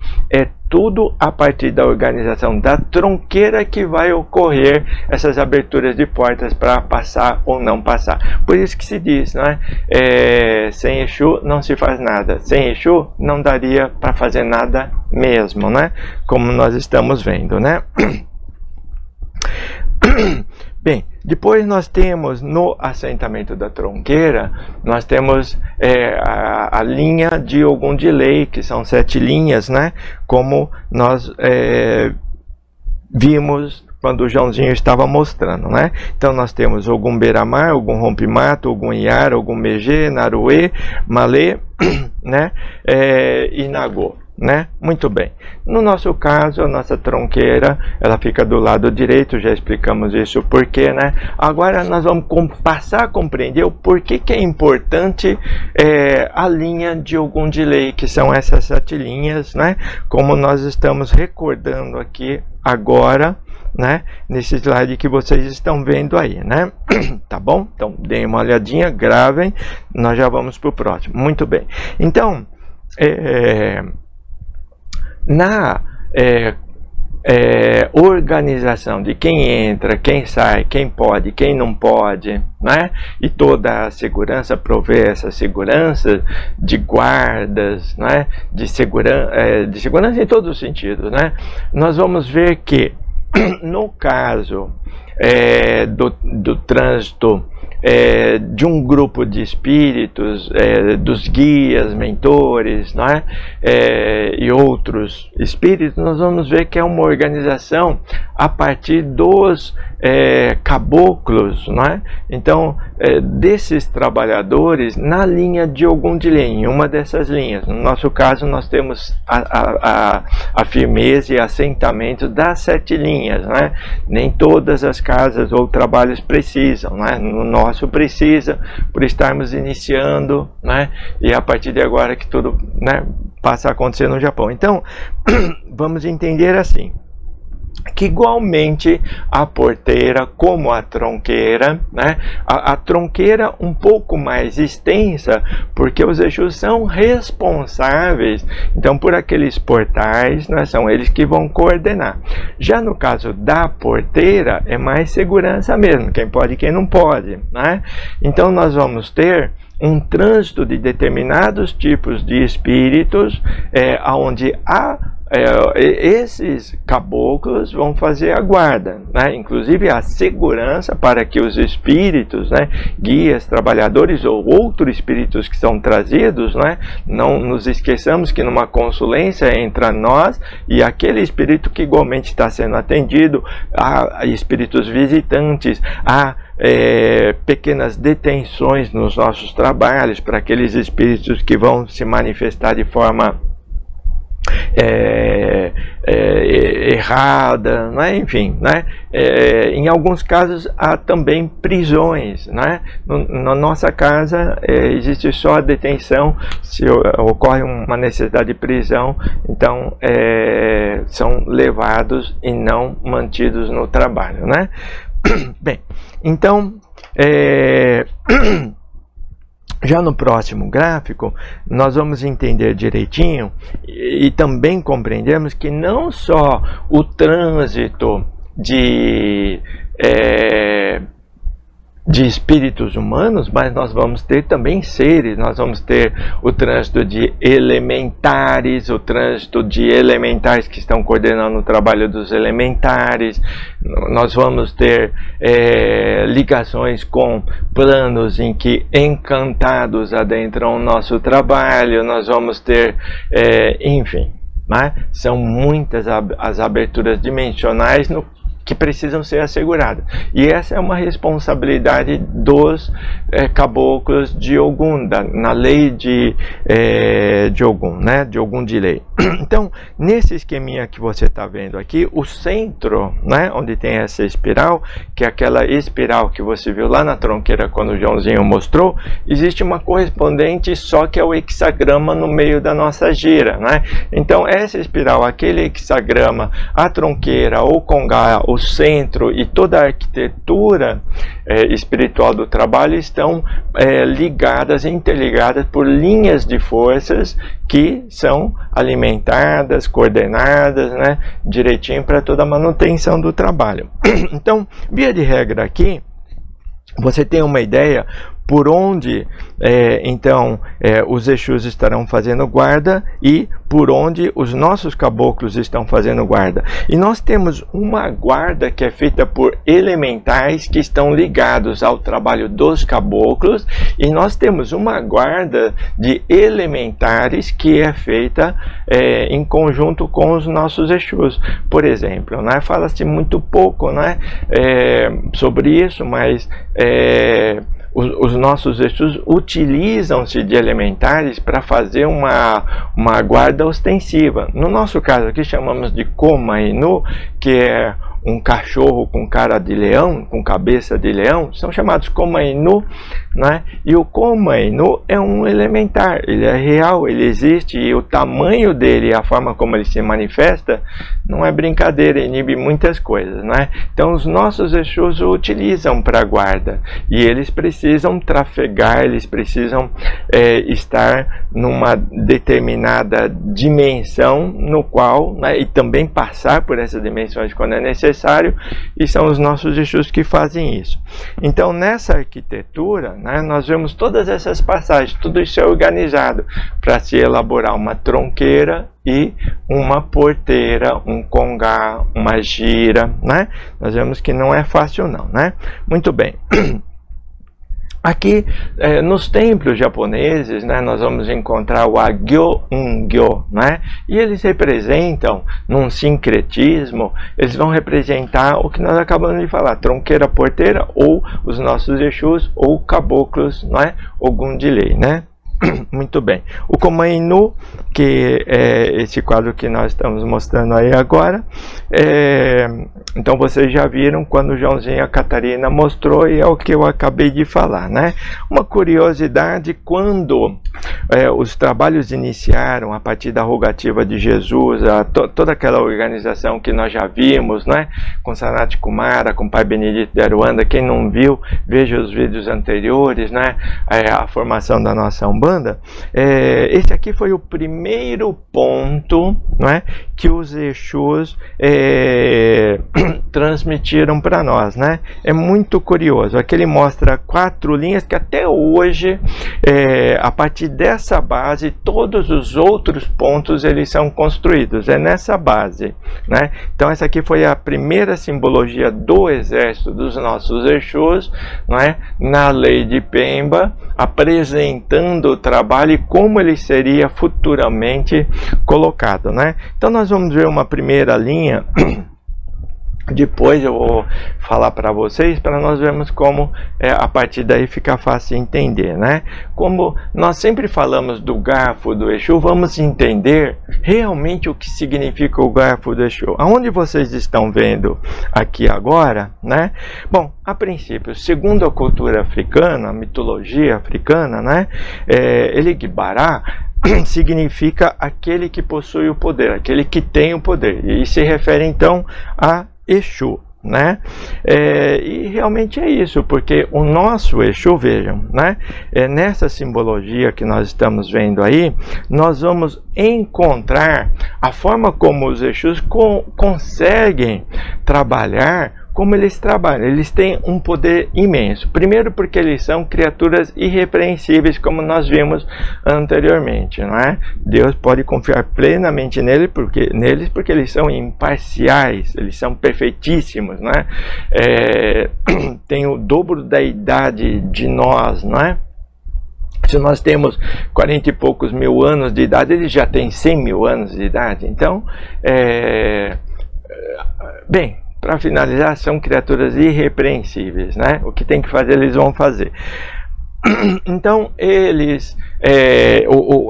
tudo a partir da organização da tronqueira que vai ocorrer essas aberturas de portas para passar ou não passar. Por isso que se diz, não é? Sem Exu não se faz nada. Sem Exu não daria para fazer nada mesmo, né? Como nós estamos vendo, né? Bem, depois nós temos no assentamento da tronqueira, nós temos a linha de Ogum de Lei, que são 7 linhas, né? Como nós vimos quando o Joãozinho estava mostrando, né? Então nós temos Ogum Beramar, Ogum Rompimato, Ogum Iara, Ogum Megê, Naruê, Malê, né? E Nagô, né? Muito bem. No nosso caso, a nossa tronqueira, ela fica do lado direito, já explicamos isso porquê, né? Agora nós vamos passar a compreender o porquê que é importante a linha de Ogum de Lei, que são essas 7 linhas, né? Como nós estamos recordando aqui agora, né? Nesse slide que vocês estão vendo aí, né? Tá bom? Então, deem uma olhadinha, gravem, nós já vamos para o próximo. Muito bem. Então, organização de quem entra, quem sai, quem pode, quem não pode, né? E toda a segurança, prover essa segurança de guardas, né? de segurança em todos os sentidos, né? Nós vamos ver que no caso do trânsito de um grupo de espíritos, dos guias, mentores, né? E outros espíritos, nós vamos ver que é uma organização a partir dos caboclos, né? Então, desses trabalhadores na linha de Ogum Dilê, em uma dessas linhas. No nosso caso, nós temos a firmeza e assentamento das 7 linhas, né? Nem todas as casas ou trabalhos precisam, né? No nosso precisa, por estarmos iniciando, né? E a partir de agora que tudo, né, passa a acontecer no Japão. Então, vamos entender assim, que igualmente a porteira como a tronqueira, né? A tronqueira um pouco mais extensa, porque os Exus são responsáveis, então, por aqueles portais, né? São eles que vão coordenar. Já no caso da porteira, é mais segurança mesmo, quem pode e quem não pode, né? Então, nós vamos ter um trânsito de determinados tipos de espíritos, onde esses caboclos vão fazer a guarda, né? Inclusive a segurança para que os espíritos, né, guias, trabalhadores ou outros espíritos que são trazidos, né, não nos esqueçamos que numa consulência entra nós e aquele espírito que igualmente está sendo atendido, há espíritos visitantes, há pequenas detenções nos nossos trabalhos para aqueles espíritos que vão se manifestar de forma errada, né? Enfim, né? Em alguns casos há também prisões, né? Na nossa casa existe só a detenção, se ocorre uma necessidade de prisão, então são levados e não mantidos no trabalho, né? Bem, então já no próximo gráfico, nós vamos entender direitinho e também compreendemos que não só o trânsito de espíritos humanos, mas nós vamos ter também seres, nós vamos ter o trânsito de elementares, o trânsito de elementares que estão coordenando o trabalho dos elementares, nós vamos ter ligações com planos em que encantados adentram o nosso trabalho, nós vamos ter, enfim, né? São muitas as aberturas dimensionais que precisam ser asseguradas. E essa é uma responsabilidade dos caboclos de Ogum, na lei de Ogum, né? De Ogum Dilê. Então, nesse esqueminha que você está vendo aqui, o centro, né? Onde tem essa espiral, que é aquela espiral que você viu lá na tronqueira quando o Joãozinho mostrou, existe uma correspondente só que é o hexagrama no meio da nossa gira, né? Então, essa espiral, aquele hexagrama, a tronqueira, o congá, o centro e toda a arquitetura espiritual do trabalho estão ligadas, interligadas por linhas de forças que são alimentadas, coordenadas, né, direitinho para toda a manutenção do trabalho. Então, via de regra aqui, você tem uma ideia por onde os Exus estarão fazendo guarda e por onde os nossos caboclos estão fazendo guarda. E nós temos uma guarda que é feita por elementais que estão ligados ao trabalho dos caboclos, e nós temos uma guarda de elementares que é feita em conjunto com os nossos Exus. Por exemplo, né, fala-se muito pouco, né, sobre isso, mas os nossos Exus utilizam-se de elementares para fazer uma guarda ostensiva. No nosso caso aqui chamamos de Koma Inu, que é um cachorro com cara de leão, com cabeça de leão, são chamados Komainu, né? E o Komainu é um elementar, ele é real, ele existe, e o tamanho dele, a forma como ele se manifesta, não é brincadeira, inibe muitas coisas, né? Então os nossos Exus o utilizam para guarda, e eles precisam trafegar, eles precisam estar numa determinada dimensão no qual, né, e também passar por essas dimensões quando é necessário, e são os nossos Exus que fazem isso. Então nessa arquitetura, né, nós vemos todas essas passagens, tudo isso é organizado para se elaborar uma tronqueira e uma porteira, um congá, uma gira, né? Nós vemos que não é fácil não, né? Muito bem. Aqui, nos templos japoneses, né, nós vamos encontrar o Agyo Ungyo, né? E eles representam, num sincretismo, eles vão representar o que nós acabamos de falar, tronqueira, porteira, ou os nossos Exus, ou caboclos, né? Ogum de lei, né? Muito bem. O Komainu, que é esse quadro que nós estamos mostrando aí agora, então vocês já viram quando o Joãozinho e a Catarina mostrou, e é o que eu acabei de falar, né? Uma curiosidade, quando os trabalhos iniciaram a partir da rogativa de Jesus, toda aquela organização que nós já vimos, né? Com Sanat Kumara, com o Pai Benedito de Aruanda, quem não viu, veja os vídeos anteriores, né? A formação da nossa Umbanda. Esse aqui foi o primeiro ponto, né, que os Exus transmitiram para nós, né? É muito curioso. Aqui ele mostra 4 linhas que até hoje, a partir dessa base, todos os outros pontos eles são construídos. É nessa base, né? Então essa aqui foi a primeira simbologia do exército dos nossos Exus, né, na lei de Pemba, apresentando o trabalho e como ele seria futuramente colocado, né? Então nós vamos ver uma primeira linha, depois eu vou falar para vocês, para nós vermos como a partir daí fica fácil entender, né? Como nós sempre falamos do garfo do Exu, vamos entender realmente o que significa o garfo do Exu. Aonde vocês estão vendo aqui agora, né? Bom, a princípio, segundo a cultura africana, a mitologia africana, né? Eligbará significa aquele que possui o poder, aquele que tem o poder, e se refere então a Exu, né? E realmente é isso, porque o nosso Exu, vejam, né? Nessa simbologia que nós estamos vendo aí, nós vamos encontrar a forma como os Exus conseguem trabalhar. Como eles trabalham, eles têm um poder imenso. Primeiro porque eles são criaturas irrepreensíveis, como nós vimos anteriormente, não é? Deus pode confiar plenamente neles porque eles são imparciais, eles são perfeitíssimos, não é? Tem o dobro da idade de nós, não é? Se nós temos 40 e poucos mil anos de idade, eles já têm 100 mil anos de idade. Então, bem, para finalizar, são criaturas irrepreensíveis, né? O que tem que fazer, eles vão fazer. Então, eles,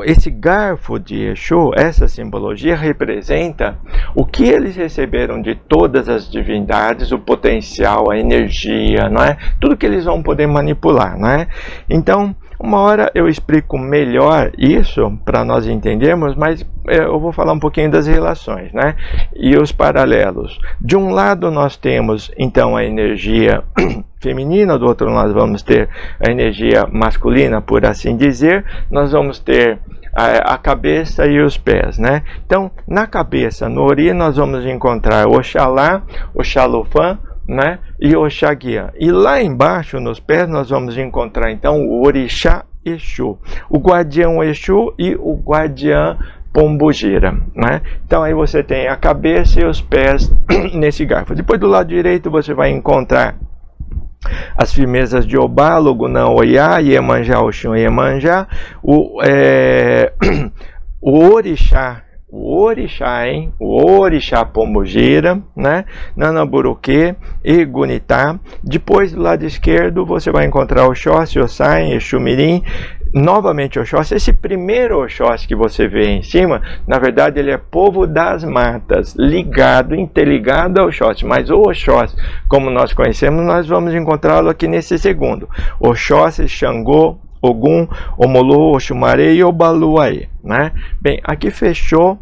esse garfo de Exu, essa simbologia representa o que eles receberam de todas as divindades, o potencial, a energia, não é? Tudo que eles vão poder manipular, não é? Então, uma hora eu explico melhor isso para nós entendermos, mas eu vou falar um pouquinho das relações, né? E os paralelos. De um lado nós temos então a energia feminina, do outro nós vamos ter a energia masculina, por assim dizer. Nós vamos ter a cabeça e os pés, né? Então, na cabeça, no Ori, nós vamos encontrar Oxalá, Oxalufã, né? E Oxaguian. E lá embaixo, nos pés, nós vamos encontrar então o Orixá Exu, o Guardião Exu e o Guardião Pombogira, né? Então aí você tem a cabeça e os pés nesse garfo. Depois do lado direito você vai encontrar as firmezas de Obá, Logunã, Oiá, Iemanjá, Oxum, Iemanjá, o Orixá, o Orixá Pombogira, né? Nanaburuque e Gunitá. Depois do lado esquerdo você vai encontrar o Xóssi, Ossain, Exu Mirim, novamente Oxóssi, esse primeiro Oxóssi que você vê em cima, na verdade ele é povo das matas, ligado, interligado ao Oxóssi, mas o Oxóssi, como nós conhecemos, nós vamos encontrá-lo aqui nesse segundo. Oxóssi, Xangô, Ogum, Omolu, Oxumaré e Obaluaê, né? Bem, aqui fechou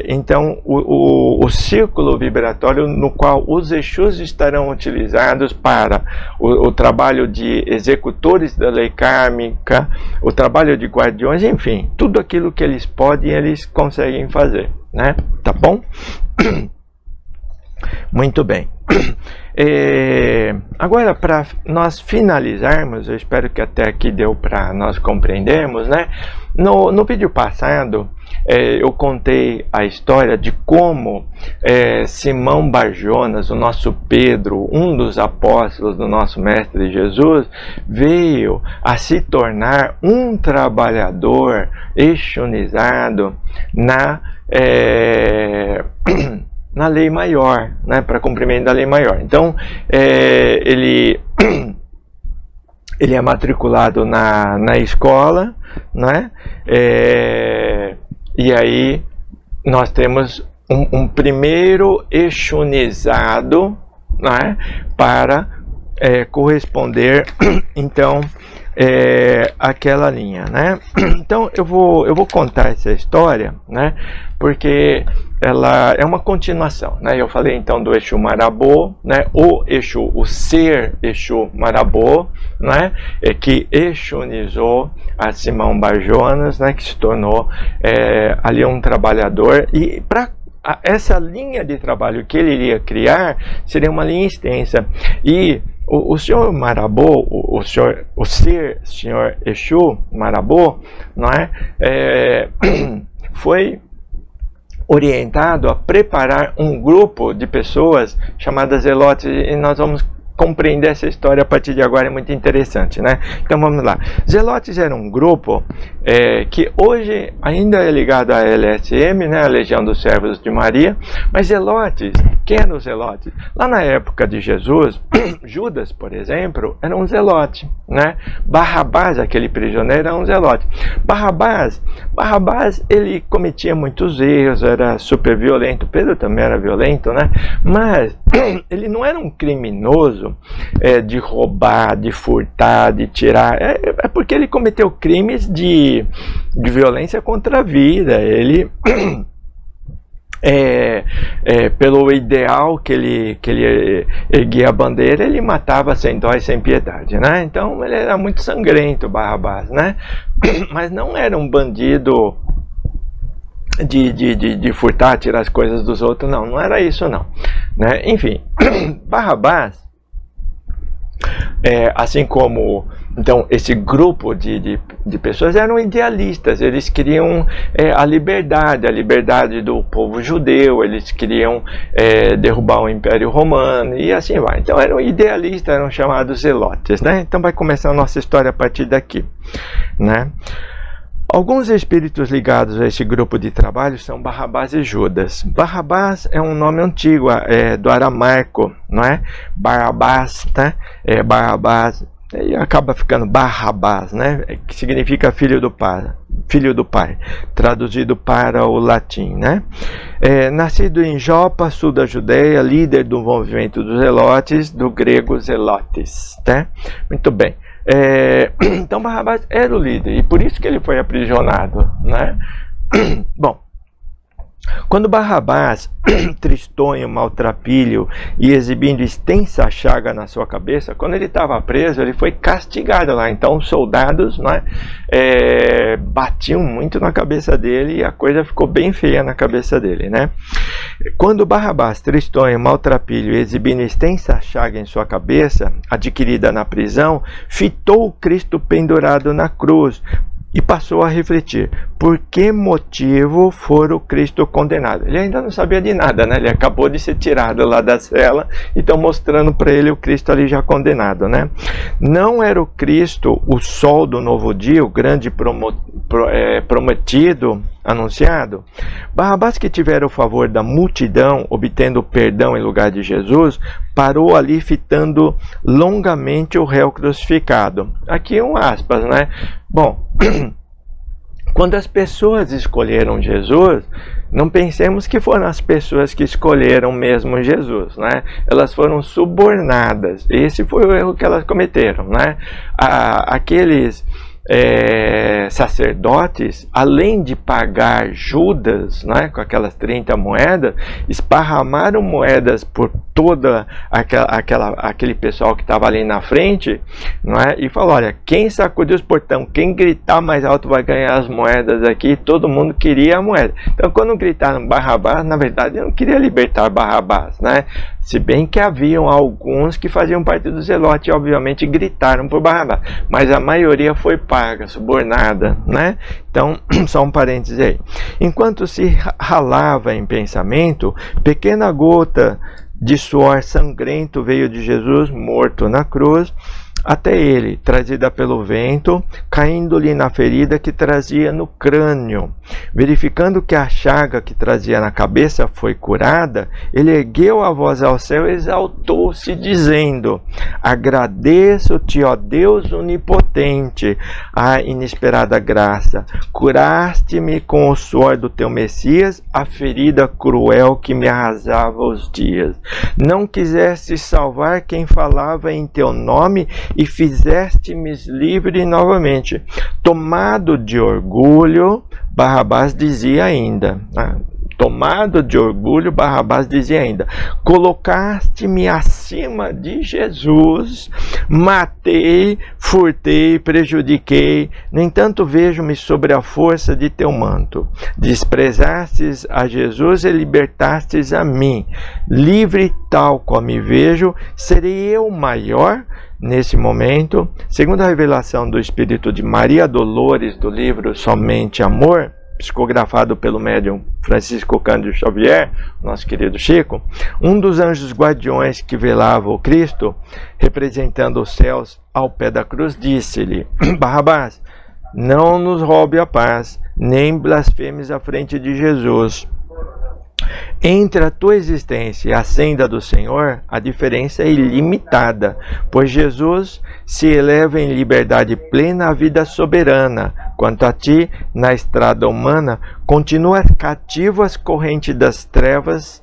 então o círculo vibratório no qual os Exus estarão utilizados para o trabalho de executores da lei kármica, o trabalho de guardiões, enfim, tudo aquilo que eles podem, eles conseguem fazer, né? Tá bom? Muito bem. Agora, para nós finalizarmos, eu espero que até aqui deu para nós compreendermos, né? No vídeo passado, eu contei a história de como Simão Bar-Jonas, o nosso Pedro, um dos apóstolos do nosso Mestre Jesus, veio a se tornar um trabalhador exunizado na lei maior, né, para cumprimento da lei maior. Então, ele é matriculado na escola, né, e aí nós temos um primeiro exunizado, né, para corresponder, então, aquela linha, né? Então eu vou contar essa história, né? Porque ela é uma continuação, né? Eu falei então do Exu Marabô, né? O Exu, o ser Exu Marabô, né? Que exunizou a Simão Bar-Jonas, né? Que se tornou ali um trabalhador, e para essa linha de trabalho que ele iria criar seria uma linha extensa. E o senhor Marabô, o ser senhor Exu Marabô, não é? Foi orientado a preparar um grupo de pessoas chamadas Zelotes, e nós vamos compreender essa história a partir de agora, é muito interessante, né? Então vamos lá. Zelotes era um grupo que hoje ainda é ligado à LSM, né? A Legião dos Servos de Maria. Mas Zelotes, quem eram os Zelotes? Lá na época de Jesus, Judas, por exemplo, era um Zelote, né? Barrabás, aquele prisioneiro, era um Zelote. Barrabás, ele cometia muitos erros, era super violento. Pedro também era violento, né? Mas ele não era um criminoso de roubar, de furtar, de tirar. É porque ele cometeu crimes de violência contra a vida. Ele pelo ideal que ele erguia a bandeira, ele matava sem dó e sem piedade, né? Então ele era muito sangrento, Barrabás, né? Mas não era um bandido de furtar, tirar as coisas dos outros, não era isso não, né? Enfim, Barrabás, assim como então esse grupo de pessoas eram idealistas, eles queriam a liberdade do povo judeu, eles queriam derrubar o Império Romano e assim vai. Então eram idealistas, eram chamados zelotes, né? Então vai começar a nossa história a partir daqui, né? Alguns espíritos ligados a esse grupo de trabalho são Barrabás e Judas. Barrabás é um nome antigo, do aramaico, não é? Barrabás, né? Barrabás, e acaba ficando Barrabás, né? Que significa filho do pai, traduzido para o latim, né? Nascido em Jopa, sul da Judeia, líder do movimento dos Zelotes, do grego Zelotes, né? Muito bem. Então Barrabás era o líder e por isso que ele foi aprisionado, né? Bom, quando Barrabás, tristonho, maltrapilho e exibindo extensa chaga na sua cabeça, quando ele estava preso, ele foi castigado lá. Então os soldados, né, batiam muito na cabeça dele e a coisa ficou bem feia na cabeça dele, né? Quando Barrabás, tristonho, maltrapilho e exibindo extensa chaga em sua cabeça, adquirida na prisão, fitou o Cristo pendurado na cruz e passou a refletir: por que motivo for o Cristo condenado? Ele ainda não sabia de nada, né? Ele acabou de ser tirado lá da cela e estão mostrando para ele o Cristo ali já condenado, né? Não era o Cristo o sol do novo dia, o grande prometido, anunciado? Barrabás, que tivera o favor da multidão, obtendo perdão em lugar de Jesus, parou ali fitando longamente o réu crucificado. Aqui um aspas, né? Bom, quando as pessoas escolheram Jesus, não pensemos que foram as pessoas que escolheram mesmo Jesus, né? Elas foram subornadas. Esse foi o erro que elas cometeram, né? Aqueles sacerdotes, além de pagar Judas, né, com aquelas 30 moedas, esparramaram moedas por toda aquele pessoal que estava ali na frente, não é? E falou: olha, quem sacudir os portão, quem gritar mais alto vai ganhar as moedas aqui. Todo mundo queria a moeda. Então, quando gritaram Barrabás, na verdade não queria libertar Barrabás, né? Se bem que haviam alguns que faziam parte do zelote e obviamente gritaram por Barrabás, mas a maioria foi paga, subornada, né? Então, só um parênteses aí. Enquanto se ralava em pensamento, pequena gota de suor sangrento veio de Jesus morto na cruz até ele, trazida pelo vento, caindo-lhe na ferida que trazia no crânio. Verificando que a chaga que trazia na cabeça foi curada, ele ergueu a voz ao céu e exaltou-se, dizendo: agradeço-te, ó Deus onipotente, a inesperada graça. Curaste-me com o suor do teu Messias a ferida cruel que me arrasava os dias. Não quiseste salvar quem falava em teu nome e fizeste-me livre novamente. Tomado de orgulho, Barrabás dizia ainda, colocaste-me acima de Jesus, matei, furtei, prejudiquei, no entanto vejo-me sobre a força de teu manto. Desprezastes a Jesus e libertastes a mim. Livre tal qual me vejo, serei eu maior? Nesse momento, segundo a revelação do Espírito de Maria Dolores, do livro Somente Amor, psicografado pelo médium Francisco Cândido Xavier, nosso querido Chico, um dos anjos guardiões que velava o Cristo, representando os céus ao pé da cruz, disse-lhe: Barrabás, não nos roube a paz, nem blasfemes à frente de Jesus. Entre a tua existência e a senda do Senhor, a diferença é ilimitada, pois Jesus se eleva em liberdade plena à vida soberana. Quanto a ti, na estrada humana, continua cativo às correntes das trevas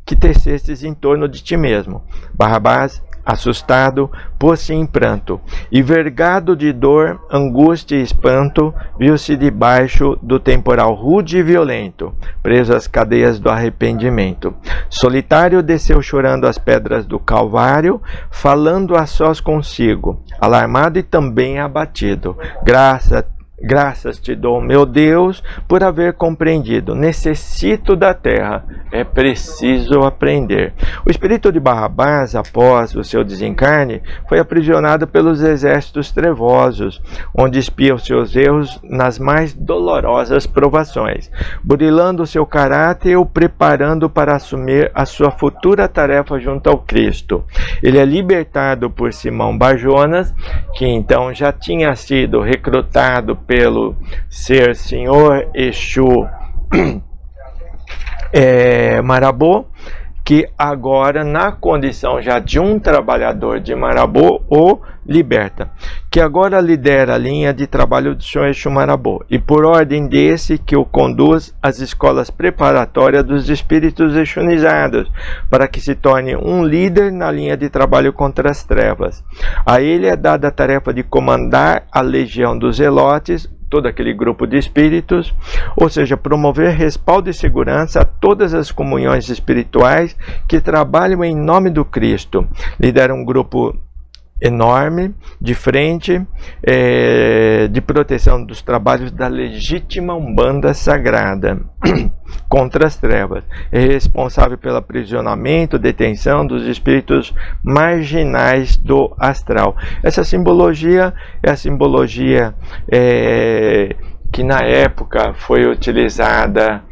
que tecestes em torno de ti mesmo. Barrabás, assustado, pôs-se em pranto, e vergado de dor, angústia e espanto, viu-se debaixo do temporal rude e violento, preso às cadeias do arrependimento. Solitário desceu chorando as pedras do Calvário, falando a sós consigo, alarmado e também abatido. Graças te dou, meu Deus, por haver compreendido. Necessito da terra, é preciso aprender. O espírito de Barrabás, após o seu desencarne, foi aprisionado pelos exércitos trevosos, onde espia os seus erros nas mais dolorosas provações, burilando o seu caráter e o preparando para assumir a sua futura tarefa junto ao Cristo. Ele é libertado por Simão Barjonas, que então já tinha sido recrutado pelo ser Senhor Exu Marabô, que agora, na condição já de um trabalhador de Marabô, o liberta, que agora lidera a linha de trabalho do Senhor Exu Marabô, e por ordem desse que o conduz às escolas preparatórias dos espíritos exunizados, para que se torne um líder na linha de trabalho contra as trevas. A ele é dada a tarefa de comandar a legião dos zelotes, todo aquele grupo de espíritos, ou seja, promover respaldo e segurança a todas as comunhões espirituais que trabalham em nome do Cristo. Lidera um grupo enorme de frente de proteção dos trabalhos da legítima Umbanda Sagrada. contra as trevas. É responsável pelo aprisionamento, detenção dos espíritos marginais do astral. Essa simbologia é a simbologia que na época foi utilizada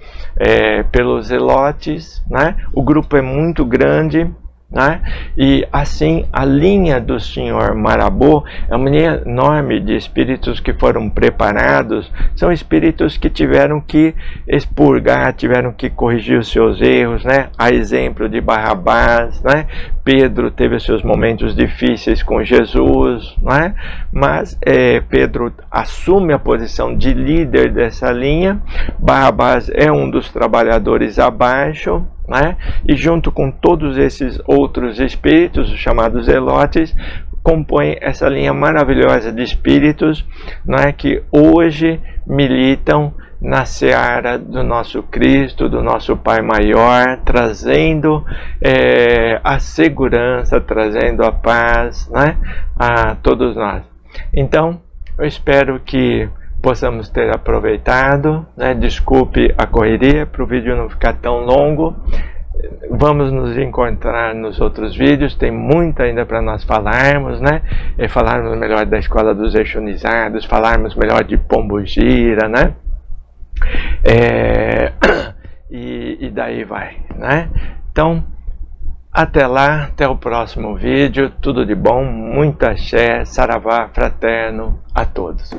pelos zelotes, né? O grupo é muito grande, né? E assim a linha do Senhor Marabô é uma linha enorme de espíritos que foram preparados. São espíritos que tiveram que expurgar, tiveram que corrigir os seus erros, né? A exemplo de Barrabás, né? Pedro teve os seus momentos difíceis com Jesus, né? Mas Pedro assume a posição de líder dessa linha. Barrabás é um dos trabalhadores abaixo, né? E junto com todos esses outros espíritos, os chamados zelotes, compõem essa linha maravilhosa de espíritos, né? Que hoje militam na seara do nosso Cristo, do nosso Pai Maior, trazendo a segurança, trazendo a paz, né? A todos nós. Então, eu espero que possamos ter aproveitado, né? Desculpe a correria para o vídeo não ficar tão longo. Vamos nos encontrar nos outros vídeos, tem muito ainda para nós falarmos, né? Falarmos melhor da escola dos Exunizados, falarmos melhor de Pombogira, né? E daí vai, né? Então, até lá, até o próximo vídeo, tudo de bom, muita axé, saravá fraterno a todos.